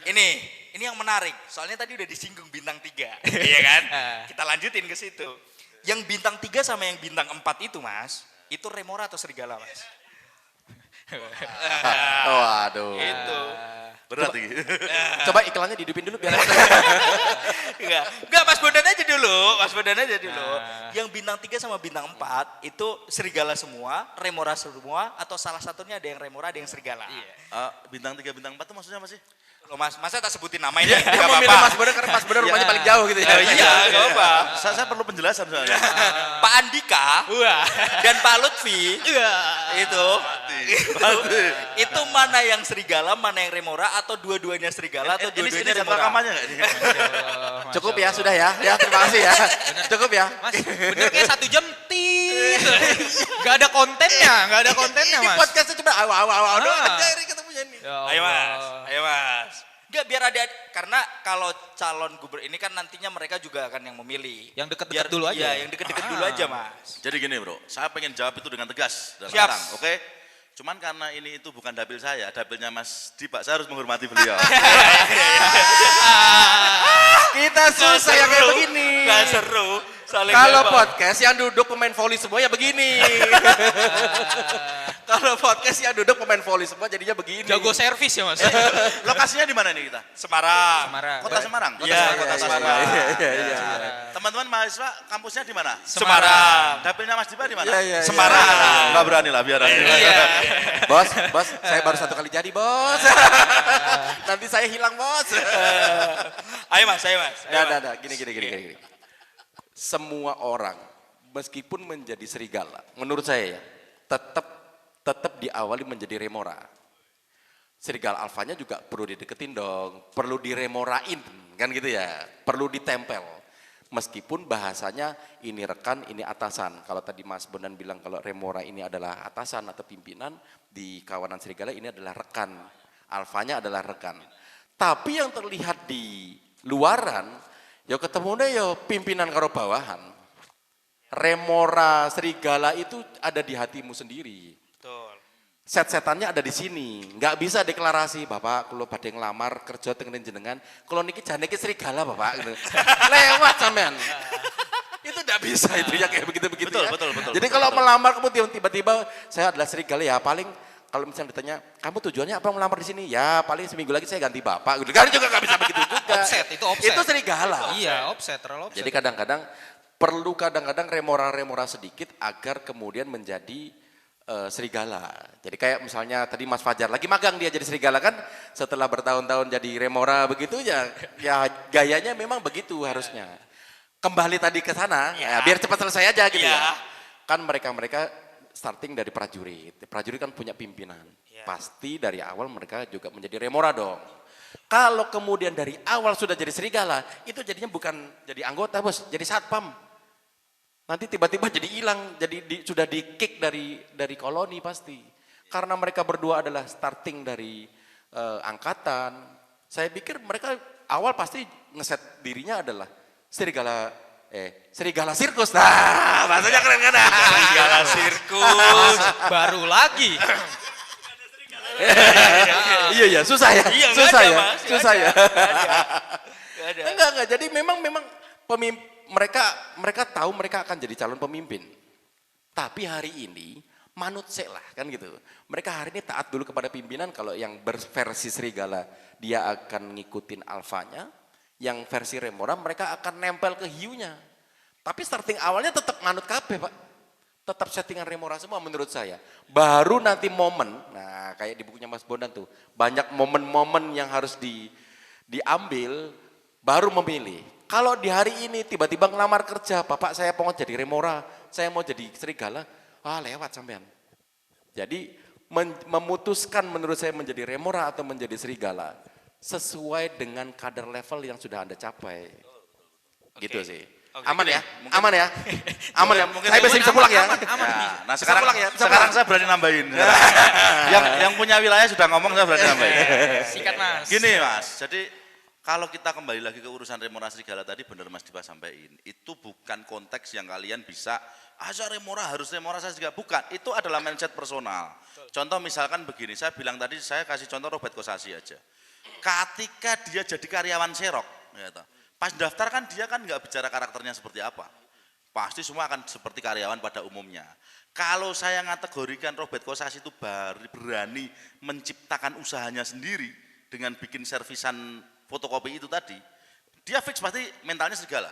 ini yang menarik. Soalnya tadi udah disinggung bintang 3, iya kan? Kita lanjutin ke situ. Yang bintang 3 sama yang bintang 4 itu Mas, itu Remora atau serigala Mas? Waduh. Itu. Berat ini. Coba iklannya dihidupin dulu biar. Enggak, Mas Bondan aja dulu. Yang bintang 3 sama bintang 4 itu serigala semua, Remora semua, atau salah satunya ada yang Remora, ada yang serigala. Bintang 3, bintang 4 itu maksudnya apa sih? Loh Mas, masa tak sebutin nama ini? Dia mau milih Mas Bodan karena Mas Bodan rumahnya paling jauh gitu ya. Iya, enggak apa. Saya perlu penjelasan soalnya. Pak Andika dan Pak Lutfi itu mana yang serigala, mana yang Remora, atau dua-duanya serigala, atau Ini dua-duanya jam Remora? rekamannya nggak ini? Cukup ya, sudah ya. Ya, terima kasih ya. Cukup ya. Mas, bener kayak 1 jam tit. Gak ada kontennya Ini Mas. podcastnya coba awal doang aja ini ketemunya nih. Ya Ayo Allah. Mas. Enggak, Enggak, biar ada, karena kalau calon gubernur ini kan nantinya mereka juga akan yang memilih. Yang deket-deket dulu aja. Iya, yang deket-deket dulu aja, Mas. Jadi gini bro, saya pengen jawab itu dengan tegas dan Siap. lantang, oke? Cuman karena ini itu bukan dapil saya, dapilnya Mas Dipak, saya harus menghormati beliau. Kita susah yang kayak begini. Gak seru. Kalau podcast yang duduk pemain volley semua ya begini. Kalau podcast yang duduk pemain volley semua jadinya begini. Jago servis ya Mas. Lokasinya di mana nih kita? Semarang. Semarang. Kota Semarang? Kota Semarang. Iya. Teman-teman mahasiswa kampusnya di mana? Semarang. Dapilnya Mas Dipak di mana? Iya. Semarang. Enggak berani lah biar Bos, saya baru 1 kali jadi, Bos. Nanti saya hilang, Bos. Ayo Mas. Nah, gini. Semua orang meskipun menjadi serigala, menurut saya ya, tetap diawali menjadi remora. Serigala alfanya juga perlu dideketin dong, perlu diremorain, kan gitu ya, perlu ditempel. Meskipun bahasanya ini rekan, ini atasan. Kalau tadi Mas Bondan bilang kalau remora ini adalah atasan atau pimpinan, di kawanan serigala ini adalah rekan. Alfanya adalah rekan. Tapi yang terlihat di luaran, ya ketemunya ya pimpinan karo bawahan. Remora serigala itu ada di hatimu sendiri. Betul. Set-setannya ada di sini. Nggak bisa deklarasi, Bapak kalau pada ngelamar kerja dengan jenengan, kalau niki jane iki serigala, Bapak gitu. Lewat sampean. Itu nggak bisa itu ya kayak begitu-begitu ya. Betul. Jadi kalau melamar kemudian tiba-tiba saya adalah serigala ya paling kalau misalnya ditanya, kamu tujuannya apa melamar di sini? Ya paling seminggu lagi saya ganti bapak. Gitu. Kan juga nggak bisa begitu juga. Itu offset. Itu serigala. Iya, offset, terlalu offset. Jadi kadang-kadang perlu remora-remora sedikit agar kemudian menjadi serigala. Jadi kayak misalnya tadi Mas Fajar lagi magang dia jadi serigala kan, setelah bertahun-tahun jadi remora begitu ya gayanya memang begitu harusnya. Kembali tadi ke sana, ya, biar cepat selesai aja gitu ya. Kan mereka starting dari prajurit. Prajurit kan punya pimpinan. Pasti dari awal mereka juga menjadi remora dong. Kalau kemudian dari awal sudah jadi serigala, itu jadinya bukan jadi anggota, Bos, jadi satpam. Nanti tiba-tiba jadi hilang, sudah di-kick dari koloni pasti. Karena mereka berdua adalah starting dari angkatan. Saya pikir mereka awal pasti ngeset dirinya adalah serigala sirkus. Nah, bahasanya keren kan? Serigala sirkus. Baru lagi. Iya, susah ya. Iya, susah ada, ya. Mas, Susah ya. Nggak ada. Enggak. Jadi memang mereka tahu mereka akan jadi calon pemimpin. Tapi hari ini manut sek lah kan gitu. Mereka hari ini taat dulu kepada pimpinan. Kalau yang berversi serigala dia akan ngikutin alfanya. Yang versi remora mereka akan nempel ke hiunya. Tapi starting awalnya tetap manut kabeh, Pak. Tetap settingan remora semua menurut saya. Baru nanti momen, nah kayak di bukunya Mas Bondan tuh, banyak momen-momen yang harus diambil, baru memilih. Kalau di hari ini tiba-tiba ngelamar kerja, Bapak saya mau jadi remora, saya mau jadi serigala, lewat sampean. Jadi memutuskan menurut saya menjadi remora atau menjadi serigala, sesuai dengan kadar level yang sudah Anda capai. Gitu sih. Aman ya? Aman ya? Aman ya? Saya bisa pulang ya? Nah sekarang pulang ya? sekarang saya berani nambahin. yang punya wilayah sudah ngomong, saya berani nambahin. Sikat Mas. Gini Mas, jadi kalau kita kembali lagi ke urusan remora serigala tadi, benar Mas Dipa sampaikan, itu bukan konteks yang kalian bisa saya remora harus remora saya juga, bukan. Itu adalah mindset personal. Contoh misalkan begini, saya bilang tadi, saya kasih contoh Robert Kosasi aja. Ketika dia jadi karyawan Xerox, ya, pas daftar kan dia kan nggak bicara karakternya seperti apa. Pasti semua akan seperti karyawan pada umumnya. Kalau saya ngategorikan Robert Kosasi itu berani menciptakan usahanya sendiri dengan bikin servisan fotokopi itu tadi, dia fix pasti mentalnya serigala.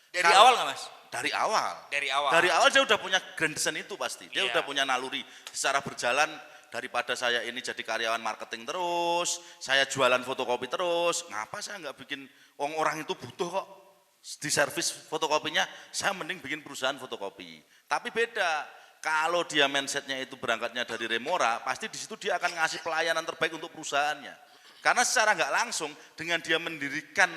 Dari awal nggak Mas? Dari awal. Dari awal dia udah punya grand design itu pasti. Dia udah punya naluri secara berjalan. Daripada saya ini jadi karyawan marketing terus, saya jualan fotokopi terus, ngapa saya nggak bikin, orang itu butuh kok di servis fotokopinya, saya mending bikin perusahaan fotokopi. Tapi beda, kalau dia mindsetnya itu berangkatnya dari remora, pasti di situ dia akan ngasih pelayanan terbaik untuk perusahaannya. Karena secara nggak langsung dengan dia mendirikan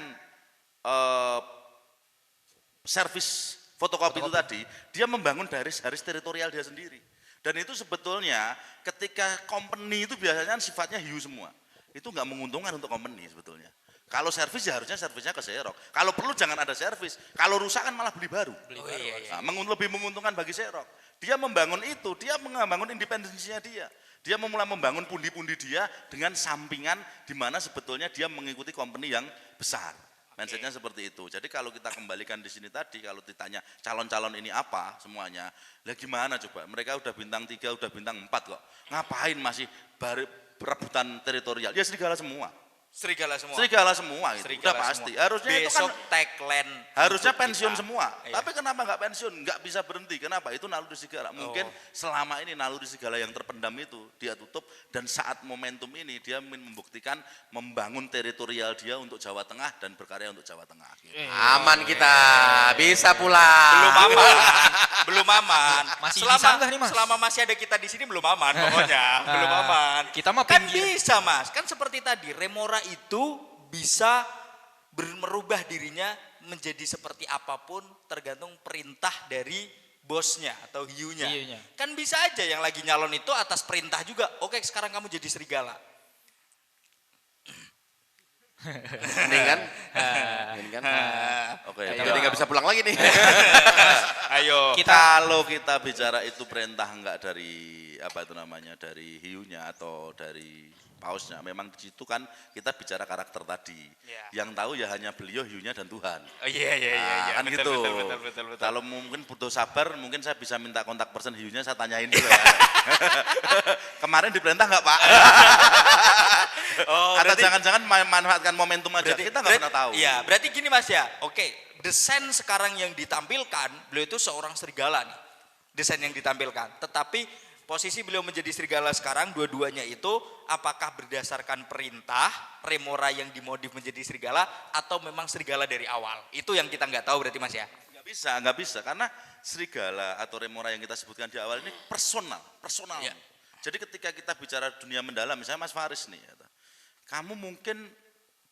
servis fotokopi itu tadi, dia membangun garis-garis teritorial dia sendiri. Dan itu sebetulnya ketika company itu biasanya sifatnya hiu semua. Itu nggak menguntungkan untuk company sebetulnya. Kalau servis ya harusnya servisnya ke Xerox. Kalau perlu jangan ada servis. Kalau rusak kan malah beli baru. Nah, lebih menguntungkan bagi Xerox. Dia membangun itu, dia membangun independensinya dia. Dia mulai membangun pundi-pundi dia dengan sampingan di mana sebetulnya dia mengikuti company yang besar. Mindsetnya seperti itu. Jadi kalau kita kembalikan di sini tadi, kalau ditanya calon-calon ini apa semuanya, lah gimana coba? Mereka udah bintang 3, udah bintang 4 kok. Ngapain masih berebutan teritorial? Ya serigala semua. Serigala semua. Serigala semua itu, Serigala udah pasti. semua. Harusnya Besok itu kan tagline harusnya untuk pensiun kita. semua. Iya. Tapi kenapa nggak pensiun? Nggak bisa berhenti. Kenapa? Itu naluri serigala. Mungkin selama ini naluri serigala yang terpendam itu dia tutup dan saat momentum ini dia ingin membuktikan membangun teritorial dia untuk Jawa Tengah dan berkarya untuk Jawa Tengah. Gitu. Aman kita, bisa pulang. Belum aman. Belum aman. Masih disanggah nih, Mas. Selama masih ada kita di sini belum aman pokoknya. Belum aman. Kita mah kan pinggir. bisa, Mas. Kan seperti tadi Remora itu bisa merubah dirinya menjadi seperti apapun tergantung perintah dari bosnya atau hiunya. Hiunya. Kan bisa aja yang lagi nyalon itu atas perintah juga. Oke, sekarang kamu jadi serigala. Ini kan? Ini kan? Oke. Jadi nggak bisa pulang lagi nih. Ayo. Kalau kita bicara itu perintah enggak dari apa itu namanya dari hiunya atau dari pausnya, memang di situ kan kita bicara karakter tadi. Ya. Yang tahu ya hanya beliau, hiunya dan Tuhan. Oh, iya. Kan Betul, gitu. betul. Kalau mungkin butuh sabar, mungkin saya bisa minta kontak person hiunya, saya tanyain dulu ya. Kemarin diperintah enggak Pak? Oh, Atau berarti- jangan-jangan manfaatkan momentum aja, kita nggak pernah tahu. Iya, berarti gini Mas ya. Oke, desain sekarang yang ditampilkan, beliau itu seorang serigala nih. Desain yang ditampilkan. Tetapi posisi beliau menjadi serigala sekarang, dua-duanya itu apakah berdasarkan perintah Remora yang dimodif menjadi serigala atau memang serigala dari awal? Itu yang kita nggak tahu berarti Mas ya. Nggak bisa, karena serigala atau Remora yang kita sebutkan di awal ini personal. Iya. Jadi ketika kita bicara dunia mendalam, misalnya Mas Faris nih, kamu mungkin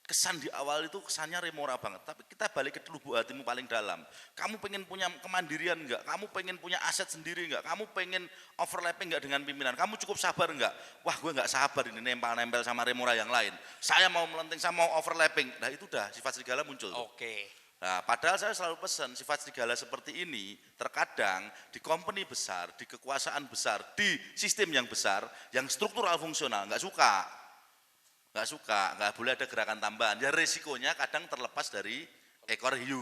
kesan di awal itu kesannya Remora banget, tapi kita balik ke lubuk hatimu paling dalam. Kamu pengen punya kemandirian enggak? Kamu pengen punya aset sendiri enggak? Kamu pengen overlapping enggak dengan pimpinan? Kamu cukup sabar enggak? Wah, gue enggak sabar ini nempel-nempel sama Remora yang lain. Saya mau melenting, saya mau overlapping. Nah itu udah sifat serigala muncul. Oke. Nah, padahal saya selalu pesan sifat serigala seperti ini terkadang di company besar, di kekuasaan besar, di sistem yang besar, yang struktural fungsional nggak suka, nggak boleh ada gerakan tambahan. Ya resikonya kadang terlepas dari ekor hiu.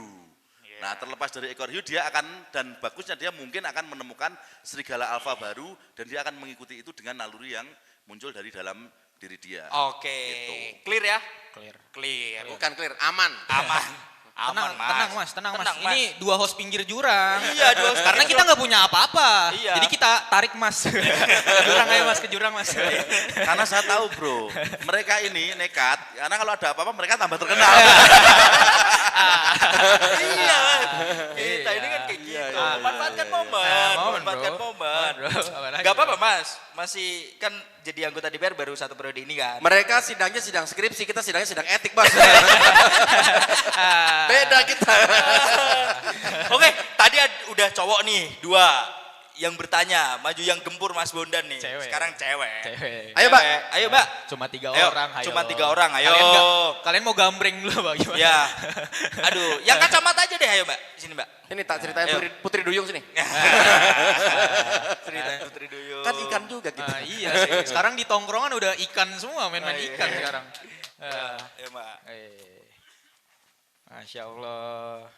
Nah, terlepas dari ekor hiu dia akan, dan bagusnya dia mungkin akan menemukan serigala alfa baru dan dia akan mengikuti itu dengan naluri yang muncul dari dalam diri dia. Oke. Gitu. Clear ya? Clear. Bukan clear, aman. Tenang, tenang mas. Tenang, Ini dua host pinggir jurang. Iya, dua host Karena pinggir kita nggak punya apa-apa. Iya. Jadi kita tarik mas. Ke jurang ayo mas, ke jurang mas. Karena saya tahu bro, mereka ini nekat, karena kalau ada apa-apa mereka tambah terkenal. Iya, kita ini kan kayak gitu. Manfaatkan momen, momen, manfaatkan bro. momen. Momen, bro. Apa lagi, Gak apa-apa bro? Mas, masih kan jadi anggota DPR baru 1 periode ini kan. Mereka sidangnya sidang skripsi, kita sidangnya sidang etik, Bos. Beda kita. Oke, tadi udah cowok nih 2 yang bertanya, maju yang gempur Mas Bondan nih. Cewek. Sekarang cewek. Cewek. Ayo, Mbak. Ayo, Mbak. Cuma 3 Ayo, orang. Ayo. cuma 3 orang, ayo. Kalian mau gambreng dulu Pak gimana? Ya. Aduh, yang kacamata aja deh, ayo Mbak. Di sini, Mbak. Ini tak ceritain Ayo. Putri Duyung sini. Cerita Putri Duyung. Kan ikan juga kita. Ah, iya sih. Sekarang di tongkrongan udah ikan semua, main-main Iya. ikan sekarang. Ayo, Mbak. Masya Allah.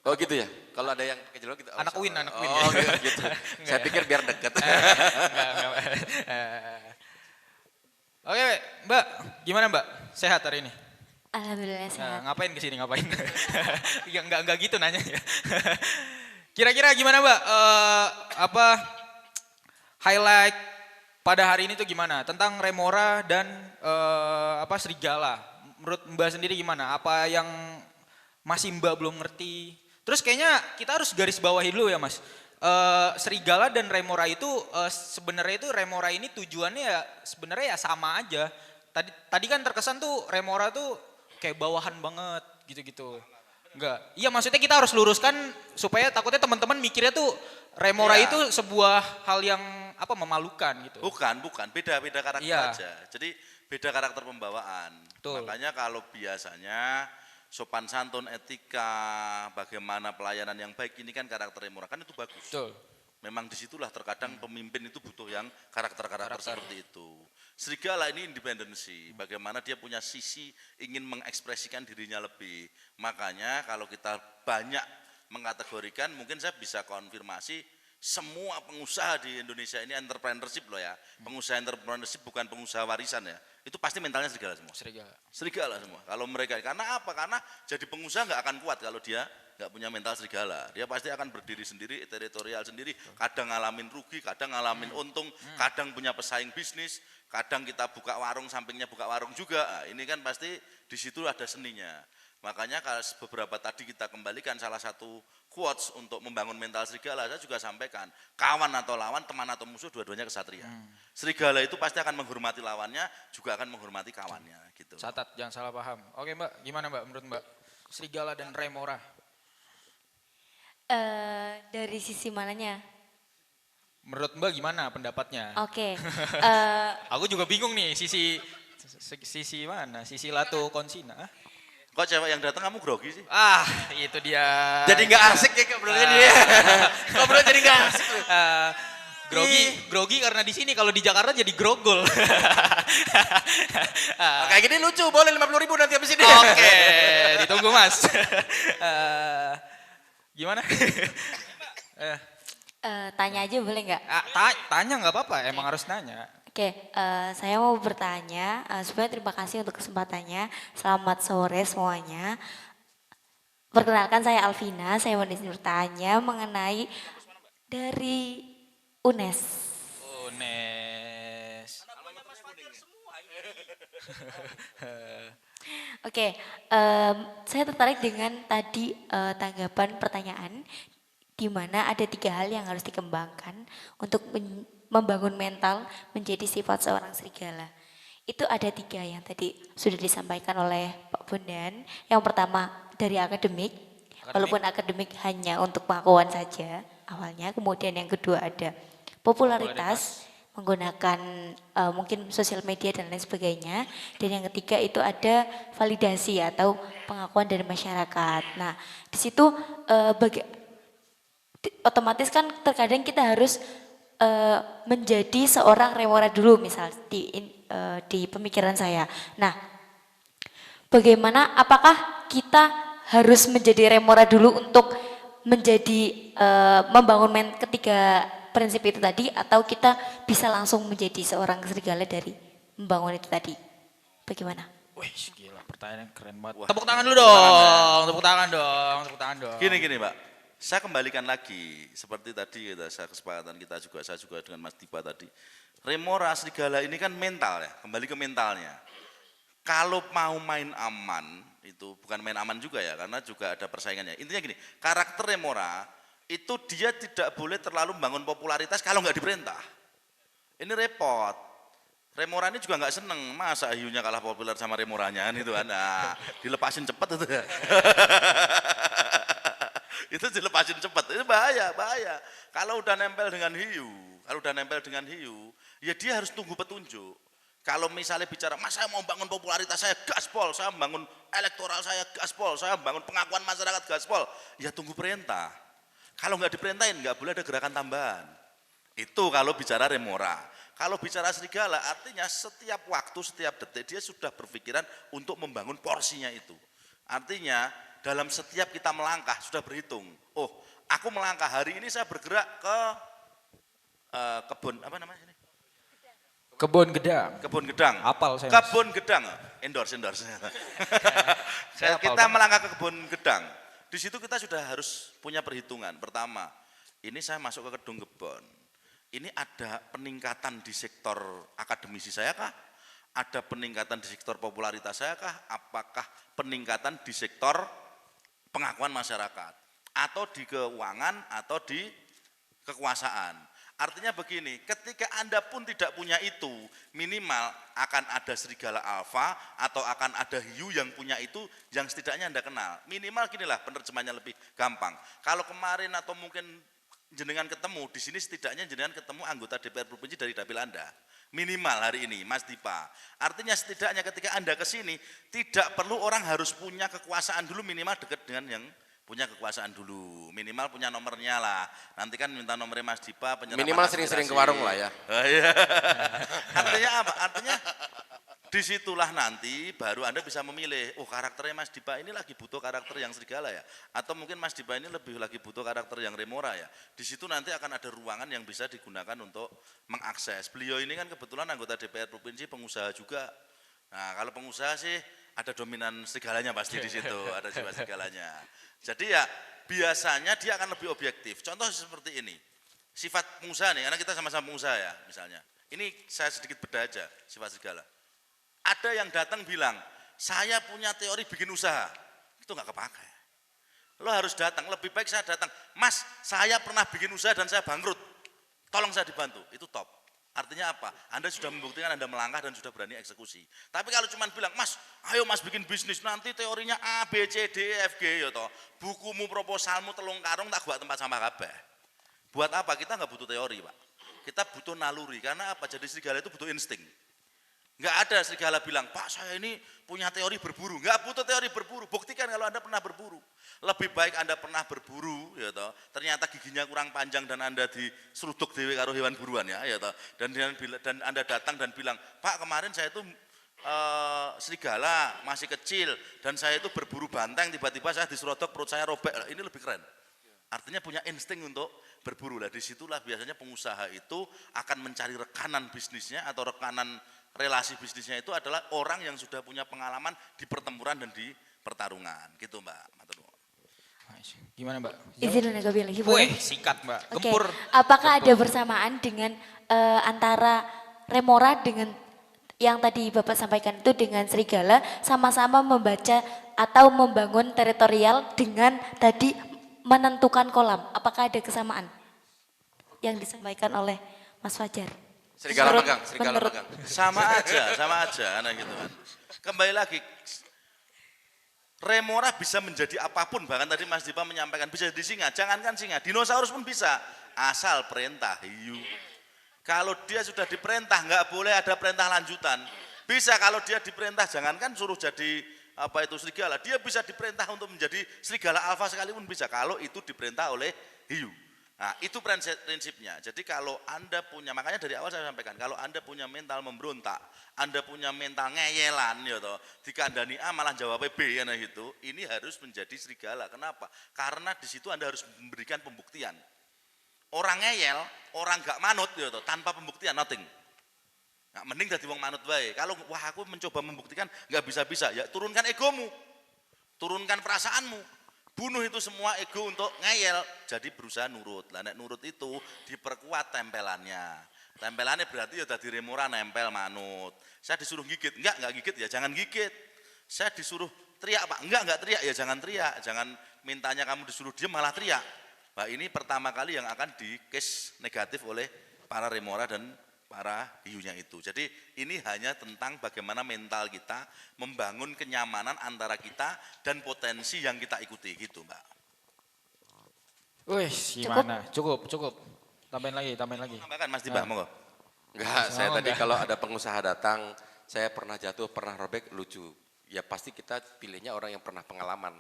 Oh gitu ya? Kalau ada yang pakai jelok kita. Anak Win, anak Win. Oh gitu. Saya pikir biar deket. Enggak. Oke, Mbak, gimana Mbak? Sehat hari ini? Alhamdulillah sehat. Ngapain kesini ngapain? Enggak gitu nanya ya. Kira-kira gimana Mbak? Highlight pada hari ini tuh gimana? Tentang Remora dan serigala. Menurut Mbak sendiri gimana? Apa yang masih Mbak belum ngerti? Terus kayaknya kita harus garis bawahi dulu ya Mas. Serigala dan Remora itu sebenarnya itu Remora ini tujuannya ya sebenarnya ya sama aja. Tadi kan terkesan tuh Remora tuh kayak bawahan banget gitu-gitu. Enggak. Iya maksudnya kita harus luruskan supaya takutnya teman-teman mikirnya tuh Remora itu sebuah hal yang apa memalukan gitu. Bukan, beda karakter Iya. aja. Jadi beda karakter pembawaan. Betul. Makanya kalau biasanya sopan santun, etika, bagaimana pelayanan yang baik ini kan karakter Remora kan itu bagus. Betul. Memang disitulah terkadang pemimpin itu butuh yang karakter-karakter seperti itu. Serigala ini independensi, bagaimana dia punya sisi ingin mengekspresikan dirinya lebih. Makanya kalau kita banyak mengkategorikan, mungkin saya bisa konfirmasi semua pengusaha di Indonesia ini entrepreneurship loh ya. Pengusaha entrepreneurship bukan pengusaha warisan ya. Itu pasti mentalnya serigala semua. Serigala. Serigala semua. Kalau mereka, karena apa? Karena jadi pengusaha nggak akan kuat kalau dia nggak punya mental serigala. Dia pasti akan berdiri sendiri, teritorial sendiri. Kadang ngalamin rugi, kadang ngalamin untung, kadang punya pesaing bisnis, kadang kita buka warung, sampingnya buka warung juga. Nah, ini kan pasti di situ ada seninya. Makanya kalau beberapa tadi kita kembalikan salah satu quotes untuk membangun mental serigala, saya juga sampaikan, kawan atau lawan, teman atau musuh, dua-duanya kesatria. Serigala itu pasti akan menghormati lawannya, juga akan menghormati kawannya. Gitu. Catat, jangan salah paham. Oke Mbak, gimana Mbak menurut Mbak? Serigala dan Remora. Dari sisi mananya? Menurut Mbak gimana pendapatnya? Oke. Aku juga bingung nih sisi mana? Sisi Lato Konsina. Kok cewek yang datang kamu grogi sih? Ah, itu dia. Jadi nggak asik ya ngobrolnya dia. Ngobrol jadi nggak asik. Grogi karena di sini, kalau di Jakarta jadi grogol. Kayak gini lucu, boleh 50.000 nanti habis ini. Oke, ditunggu Mas. Gimana? Tanya aja boleh nggak? Tanya nggak apa-apa, emang harus nanya. Oke, saya mau bertanya. Sebenarnya terima kasih untuk kesempatannya. Selamat sore semuanya. Perkenalkan saya Alvina. Saya mau bertanya mengenai dari UNES. Oke, saya tertarik dengan tadi tanggapan pertanyaan di mana ada 3 hal yang harus dikembangkan untuk membangun mental menjadi sifat seorang serigala. Itu ada 3 yang tadi sudah disampaikan oleh Pak Bondan. Yang pertama dari akademik, walaupun akademik hanya untuk pengakuan saja awalnya. Kemudian yang kedua ada popularitas, menggunakan mungkin sosial media dan lain sebagainya. Dan yang ketiga itu ada validasi atau pengakuan dari masyarakat. Nah, di situ otomatis kan terkadang kita harus menjadi seorang Remora dulu misal di pemikiran saya. Nah, bagaimana apakah kita harus menjadi Remora dulu untuk menjadi membangun ketiga prinsip itu tadi, atau kita bisa langsung menjadi seorang serigala dari membangun itu tadi? Bagaimana? Wih, gila, pertanyaan keren banget. Wah, Tepuk tangan dulu dong, tepuk tangan dong. Gini Mbak. Saya kembalikan lagi, seperti tadi saya kesepakatan saya juga dengan Mas Dipa tadi. Remora serigala ini kan mental ya, kembali ke mentalnya. Kalau mau main aman, itu bukan main aman juga ya, karena juga ada persaingannya. Intinya gini, karakter Remora itu dia tidak boleh terlalu membangun popularitas kalau nggak diperintah. Ini repot. Remora ini juga nggak seneng, masa hiunya kalah populer sama Remoranya itu kan, nah, dilepasin cepat itu. Itu dilepasin cepat, itu bahaya. Kalau udah nempel dengan hiu, ya dia harus tunggu petunjuk. Kalau misalnya bicara, mas saya mau bangun popularitas saya gaspol, saya bangun elektoral saya gaspol, saya bangun pengakuan masyarakat gaspol, ya tunggu perintah. Kalau nggak diperintahin, nggak boleh ada gerakan tambahan. Itu kalau bicara Remora. Kalau bicara serigala, artinya setiap waktu, setiap detik dia sudah berpikiran untuk membangun porsinya itu. Artinya dalam setiap kita melangkah sudah berhitung. Oh, aku melangkah hari ini saya bergerak ke kebun apa namanya ini? Kebun Gedang. Kebun Gedang. Apal saya. Kebun Gedang. Endorse. Saya apal Kita banget. melangkah ke kebun Gedang. Di situ kita sudah harus punya perhitungan. Pertama, ini saya masuk ke gedung kebun. Ini ada peningkatan di sektor akademisi saya kah? Ada peningkatan di sektor popularitas saya kah? Apakah peningkatan di sektor pengakuan masyarakat? Atau di keuangan atau di kekuasaan? Artinya begini, ketika Anda pun tidak punya itu, minimal akan ada serigala alfa atau akan ada hiu yang punya itu yang setidaknya Anda kenal. Minimal ginilah penerjemahnya lebih gampang. Kalau kemarin atau mungkin jenengan ketemu di sini, setidaknya jenengan ketemu anggota DPR provinsi dari dapil Anda. Minimal hari ini, Mas Dipa. Artinya setidaknya ketika Anda ke sini, tidak perlu orang harus punya kekuasaan dulu, minimal dekat dengan yang punya kekuasaan dulu. Minimal punya nomornya lah. Nanti kan minta nomornya Mas Dipa, penyerapan Minimal sering-sering ke warung lah ya. Oh, iya. Artinya apa? Artinya disitulah nanti baru Anda bisa memilih, oh karakternya Mas Dipa ini lagi butuh karakter yang serigala ya, atau mungkin Mas Dipa ini lebih lagi butuh karakter yang remora ya. Di situ nanti akan ada ruangan yang bisa digunakan untuk mengakses. Beliau ini kan kebetulan anggota DPR provinsi, pengusaha juga. Nah kalau pengusaha sih ada dominan serigalanya pasti di situ, ada jiwa serigalanya. Jadi ya biasanya dia akan lebih objektif. Contoh seperti ini, sifat pengusaha nih, karena kita sama-sama pengusaha ya misalnya. Ini saya sedikit beda aja sifat serigala. Ada yang datang bilang, saya punya teori bikin usaha. Itu nggak kepakai. Lo harus datang, lebih baik saya datang. Mas, saya pernah bikin usaha dan saya bangkrut. Tolong saya dibantu, itu top. Artinya apa? Anda sudah membuktikan Anda melangkah dan sudah berani eksekusi. Tapi kalau cuma bilang, Mas, ayo Mas bikin bisnis, nanti teorinya A, B, C, D, E, F, G, ya toh. Bukumu, proposalmu, telung karung, tak buat tempat sampah kabeh. Buat apa? Kita nggak butuh teori, Pak. Kita butuh naluri, karena apa? Jadi serigala itu butuh insting. Enggak ada serigala bilang, Pak saya ini punya teori berburu. Enggak butuh teori berburu, buktikan kalau Anda pernah berburu. Lebih baik Anda pernah berburu, ya toh. Ternyata giginya kurang panjang dan Anda diseruduk dewe karo hewan buruan ya toh. Dan Anda datang dan bilang, Pak kemarin saya itu serigala masih kecil dan saya itu berburu banteng, tiba-tiba saya diserodok, perut saya robek. Ini lebih keren. Artinya punya insting untuk berburu lah. Disitulah biasanya pengusaha itu akan mencari rekanan bisnisnya atau rekanan relasi bisnisnya itu adalah orang yang sudah punya pengalaman di pertempuran dan di pertarungan, gitu Mbak. Gimana Mbak? Izin Naga lagi Wih, boleh? sikat Mbak, Oke. gempur. Apakah ada bersamaan dengan antara remora dengan yang tadi Bapak sampaikan itu dengan serigala, sama-sama membaca atau membangun teritorial dengan tadi menentukan kolam? Apakah ada kesamaan yang disampaikan oleh Mas Fajar? Serigala Menurut- megang, serigala menurut- megang. Sama aja, nah gitu kan. Kembali lagi, remora bisa menjadi apapun, bahkan tadi Mas Dipa menyampaikan bisa jadi singa, jangankan singa, dinosaurus pun bisa, asal perintah hiu. Kalau dia sudah diperintah, nggak boleh ada perintah lanjutan. Bisa kalau dia diperintah, jangankan suruh jadi apa itu serigala, dia bisa diperintah untuk menjadi serigala alfa sekalipun bisa, kalau itu diperintah oleh hiu. Nah itu prinsipnya. Jadi kalau Anda punya, makanya dari awal saya sampaikan, kalau Anda punya mental memberontak, Anda punya mental ngeyelan, ya toh, dikandani A malah jawab B, ya nah gitu, ini harus menjadi serigala. Kenapa? Karena di situ Anda harus memberikan pembuktian. Orang ngeyel, orang gak manut, ya toh, tanpa pembuktian nothing. Nah, mending dadi wong manut bae. Kalau wah aku mencoba membuktikan nggak bisa-bisa, ya turunkan egomu, turunkan perasaanmu. Bunuh itu semua ego untuk ngeyel, jadi berusaha nurut. Lah nek nurut itu diperkuat tempelannya. Tempelannya berarti ya tadi remora nempel manut. Saya disuruh gigit, enggak gigit ya jangan gigit. Saya disuruh teriak Pak, enggak teriak ya jangan teriak. Jangan mintanya kamu disuruh diam malah teriak. Nah ini pertama kali yang akan di case negatif oleh para remora dan para hiunya itu. Jadi ini hanya tentang bagaimana mental kita membangun kenyamanan antara kita dan potensi yang kita ikuti gitu Mbak. Wih, gimana? Cukup. Tambahin lagi. Tambahkan Mas Dipa, monggo. Enggak, saya tadi kalau ada pengusaha datang, saya pernah jatuh, pernah robek, lucu. Ya pasti kita pilihnya orang yang pernah pengalaman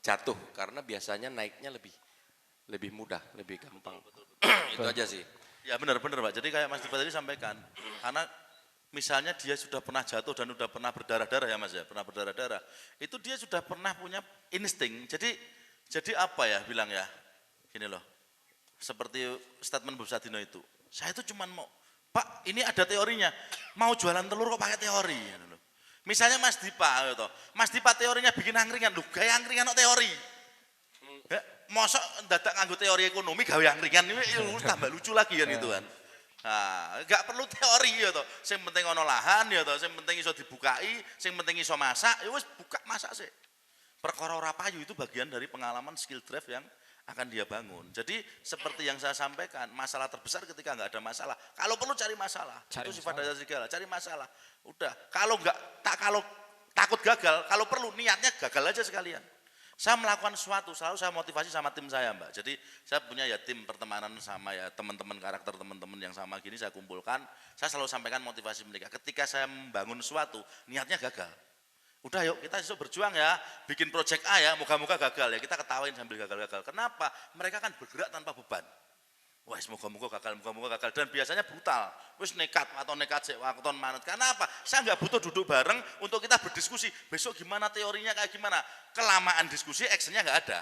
jatuh, karena biasanya naiknya lebih mudah, lebih gampang. Itu aja sih. Ya benar Pak. Jadi kayak Mas Dipa tadi sampaikan, karena misalnya dia sudah pernah jatuh dan sudah pernah berdarah-darah ya Mas ya, pernah berdarah-darah. Itu dia sudah pernah punya insting. Jadi apa ya bilang ya, gini loh, seperti statement Bu Sadino itu. Saya itu cuma mau, Pak ini ada teorinya, mau jualan telur kok pakai teori. Misalnya Mas Dipa, gitu. Mas Dipa teorinya bikin angkringan, loh gaya angkringan kok teori. Mosok dadak nganggo teori ekonomi gawe angkringan ini tambah lucu lagi kan itu kan. Nah, enggak perlu teori ya toh. Sing penting ono lahan ya toh, sing penting iso dibukai, sing penting iso masak, ya wis buka masak sih. Perkara ora payu itu bagian dari pengalaman skill drive yang akan dia bangun. Jadi seperti yang saya sampaikan, masalah terbesar ketika enggak ada masalah. Kalau perlu cari masalah. Itu sifat dasar serigala, cari masalah. Udah, kalau takut gagal, kalau perlu niatnya gagal aja sekalian. Saya melakukan sesuatu, selalu saya motivasi sama tim saya Mbak. Jadi saya punya ya tim pertemanan sama ya teman-teman karakter teman-teman yang sama gini saya kumpulkan. Saya selalu sampaikan motivasi mereka. Ketika saya membangun sesuatu, niatnya gagal. Udah yuk kita besok berjuang ya, bikin project A ya, moga-moga gagal ya. Kita ketawain sambil gagal-gagal. Kenapa? Mereka kan bergerak tanpa beban. Wah, moga-moga gagal. Dan biasanya brutal. Wis nekat sik waton manut. Karena apa? Saya nggak butuh duduk bareng untuk kita berdiskusi. Besok gimana teorinya kayak gimana? Kelamaan diskusi, actionnya nggak ada.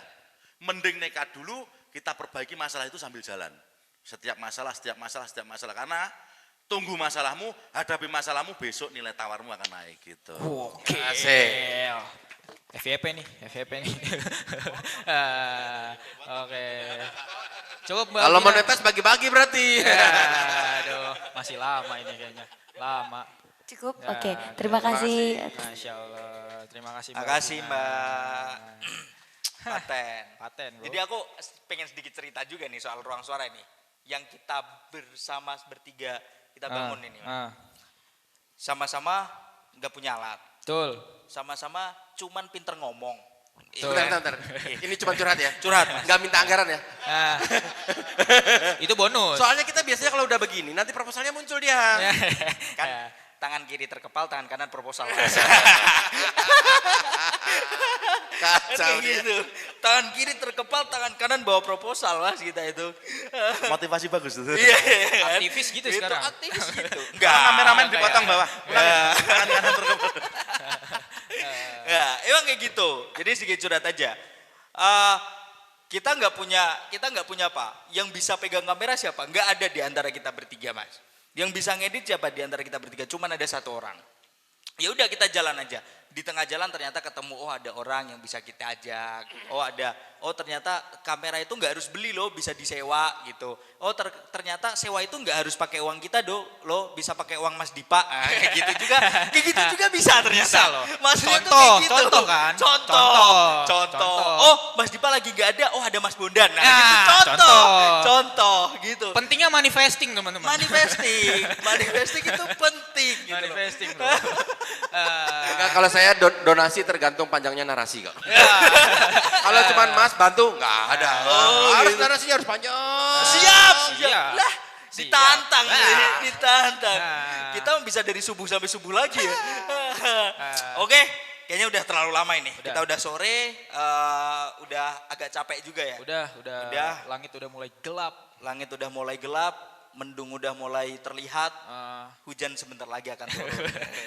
Mending nekat dulu, kita perbaiki masalah itu sambil jalan. Setiap masalah. Karena tunggu masalahmu, hadapi masalahmu, besok nilai tawarmu akan naik gitu. Oke. FYP nih. Oke. Coba Mbak Kalau Gina. monetas bagi-bagi berarti. Aduh, masih lama ini kayaknya. Lama. Cukup? Ya, Oke, terima kasih. Masya Allah. Terima kasih Mbak. Makasih Gina. Mbak Paten. Paten, bro. Jadi aku pengen sedikit cerita juga nih soal ruang suara ini. Yang kita bersama bertiga kita bangun ini. Sama-sama nggak punya alat. Betul. Sama-sama cuman pinter ngomong. Bentar. Ini cuma curhat ya? Curhat, Mas. Nggak minta anggaran ya? Nah, itu bonus. Soalnya kita biasanya kalau udah begini, nanti proposalnya muncul dia. Kan tangan kiri terkepal, tangan kanan proposal. Kacau dia. gitu. Tangan kiri terkepal, tangan kanan bawa proposal Mas kita itu. Motivasi bagus tuh. Iya. Aktivis gitu sekarang. Aktivis gitu. Kameramen dipotong bawah. Tangan kanan terkepal. Ya, emang kayak gitu. Jadi sedikit curhat aja. Kita nggak punya apa? Yang bisa pegang kamera siapa? Nggak ada di antara kita bertiga, Mas. Yang bisa ngedit siapa di antara kita bertiga? Cuman ada satu orang. Ya udah kita jalan aja. Di tengah jalan ternyata ketemu, oh ada orang yang bisa kita ajak. Oh ternyata kamera itu nggak harus beli loh, bisa disewa gitu. Oh ternyata sewa itu nggak harus pakai uang kita loh, bisa pakai uang Mas Dipa. Kayak gitu juga bisa ternyata. Bisa loh. Maksudnya tuh kayak gitu. Contoh kan? Contoh. Oh Mas Dipa lagi nggak ada, oh ada Mas Bondan. Nah gitu. Contoh gitu. Pentingnya manifesting teman-teman. Manifesting itu penting gitu. Manifesting loh. Enggak, kalau saya donasi tergantung panjangnya narasi kok. Kalau cuman Mas bantu nggak ada. Harus gitu. narasinya harus panjang. Siap. Siap. Lah, ditantang. Nah. Kita bisa dari subuh sampai subuh lagi ya. Oke, kayaknya udah terlalu lama ini. Kita udah sore, udah agak capek juga ya. Udah. Langit udah mulai gelap. Langit udah mulai gelap, mendung udah mulai terlihat. Hujan sebentar lagi akan turun.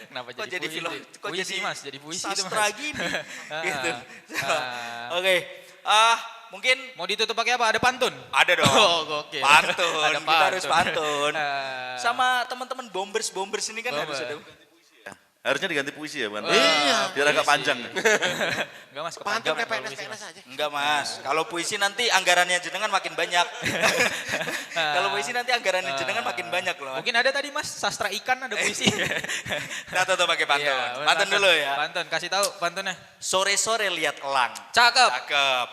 Kenapa Kok jadi puisi? puisi, Mas, jadi puisi itu sastra Mas. gini. Gitu. Oke, mungkin Mau ditutup pakai apa? Ada pantun? ada dong. Oh, gokil. Pantun. Ada Kita harus pantun. Ah. Sama teman-teman bombers ini kan harus ada. Harusnya diganti puisi ya, bukan? Iya. Biar agak panjang. Enggak Mas, Pantun kepanjang kayak kalau puisi, PNS Mas. aja. Enggak Mas, kalau puisi nanti anggarannya jenengan makin banyak. Kalau puisi nanti anggarannya jenengan makin banyak loh. Mungkin ada tadi Mas, sastra ikan ada puisi. Kita tutup pakai pantun. Iya, Pantun dulu ya. Pantun, kasih tahu pantunnya. Sore-sore lihat elang. Cakep. Cakep.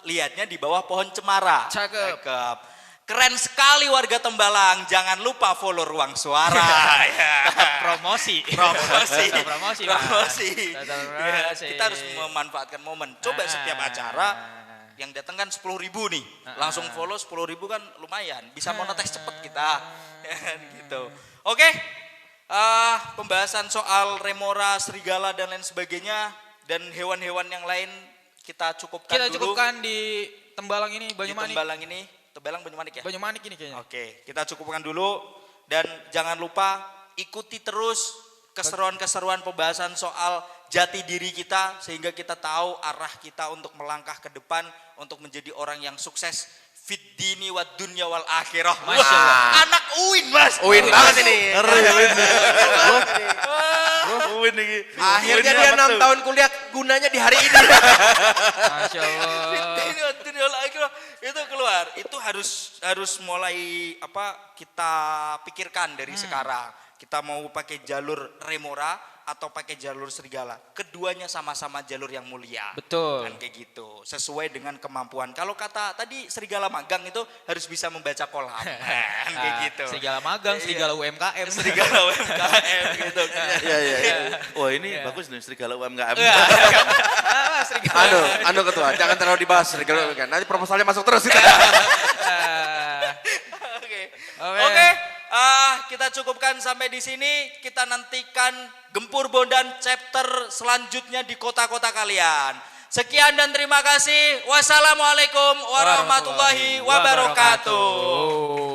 Lihatnya di bawah pohon cemara. Cakep. Keren sekali warga Tembalang. Jangan lupa follow Ruang Suara. Ya. Promosi. Promosi. Promosi. Ya, kita harus memanfaatkan momen. Coba setiap acara yang datang kan 10.000 nih. Langsung follow 10.000 kan lumayan. Bisa monetis cepet kita. Gitu. Oke. Pembahasan soal remora, serigala dan lain sebagainya dan hewan-hewan yang lain kita cukupkan Kita dulu. cukupkan di Tembalang ini, Di Banyumanik. Tembalang ini. Tembalang Banyumanik ya? Banyumanik ini kayaknya. Oke, kita cukupkan dulu dan jangan lupa ikuti terus keseruan-keseruan pembahasan soal jati diri kita sehingga kita tahu arah kita untuk melangkah ke depan untuk menjadi orang yang sukses fid dini wad dunya wal akhirah. Masya Allah. Anak UIN, Mas. Uin banget ini. Win iki. Akhirnya dia 6 tahun kuliah gunanya di hari ini. Masya Allah. Fid dini wad dunya wal akhirah itu keluar. Itu harus mulai kita pikirkan dari sekarang. Kita mau pakai jalur remora atau pakai jalur serigala. Keduanya sama-sama jalur yang mulia. Betul. Kan kayak gitu. Sesuai dengan kemampuan. Kalau kata tadi serigala magang itu harus bisa membaca kolam. Kan kayak gitu. Serigala magang, serigala UMKM. Serigala UMKM gitu. Iya, iya, iya. Wah, ini bagus nih serigala UMKM. Anu ketua, jangan terlalu dibahas serigala kan. Nanti proposalnya masuk terus. Oke, kita cukupkan sampai di sini. Kita nantikan Gempur Bondan chapter selanjutnya di kota-kota kalian. Sekian dan terima kasih. Wassalamualaikum warahmatullahi wabarakatuh.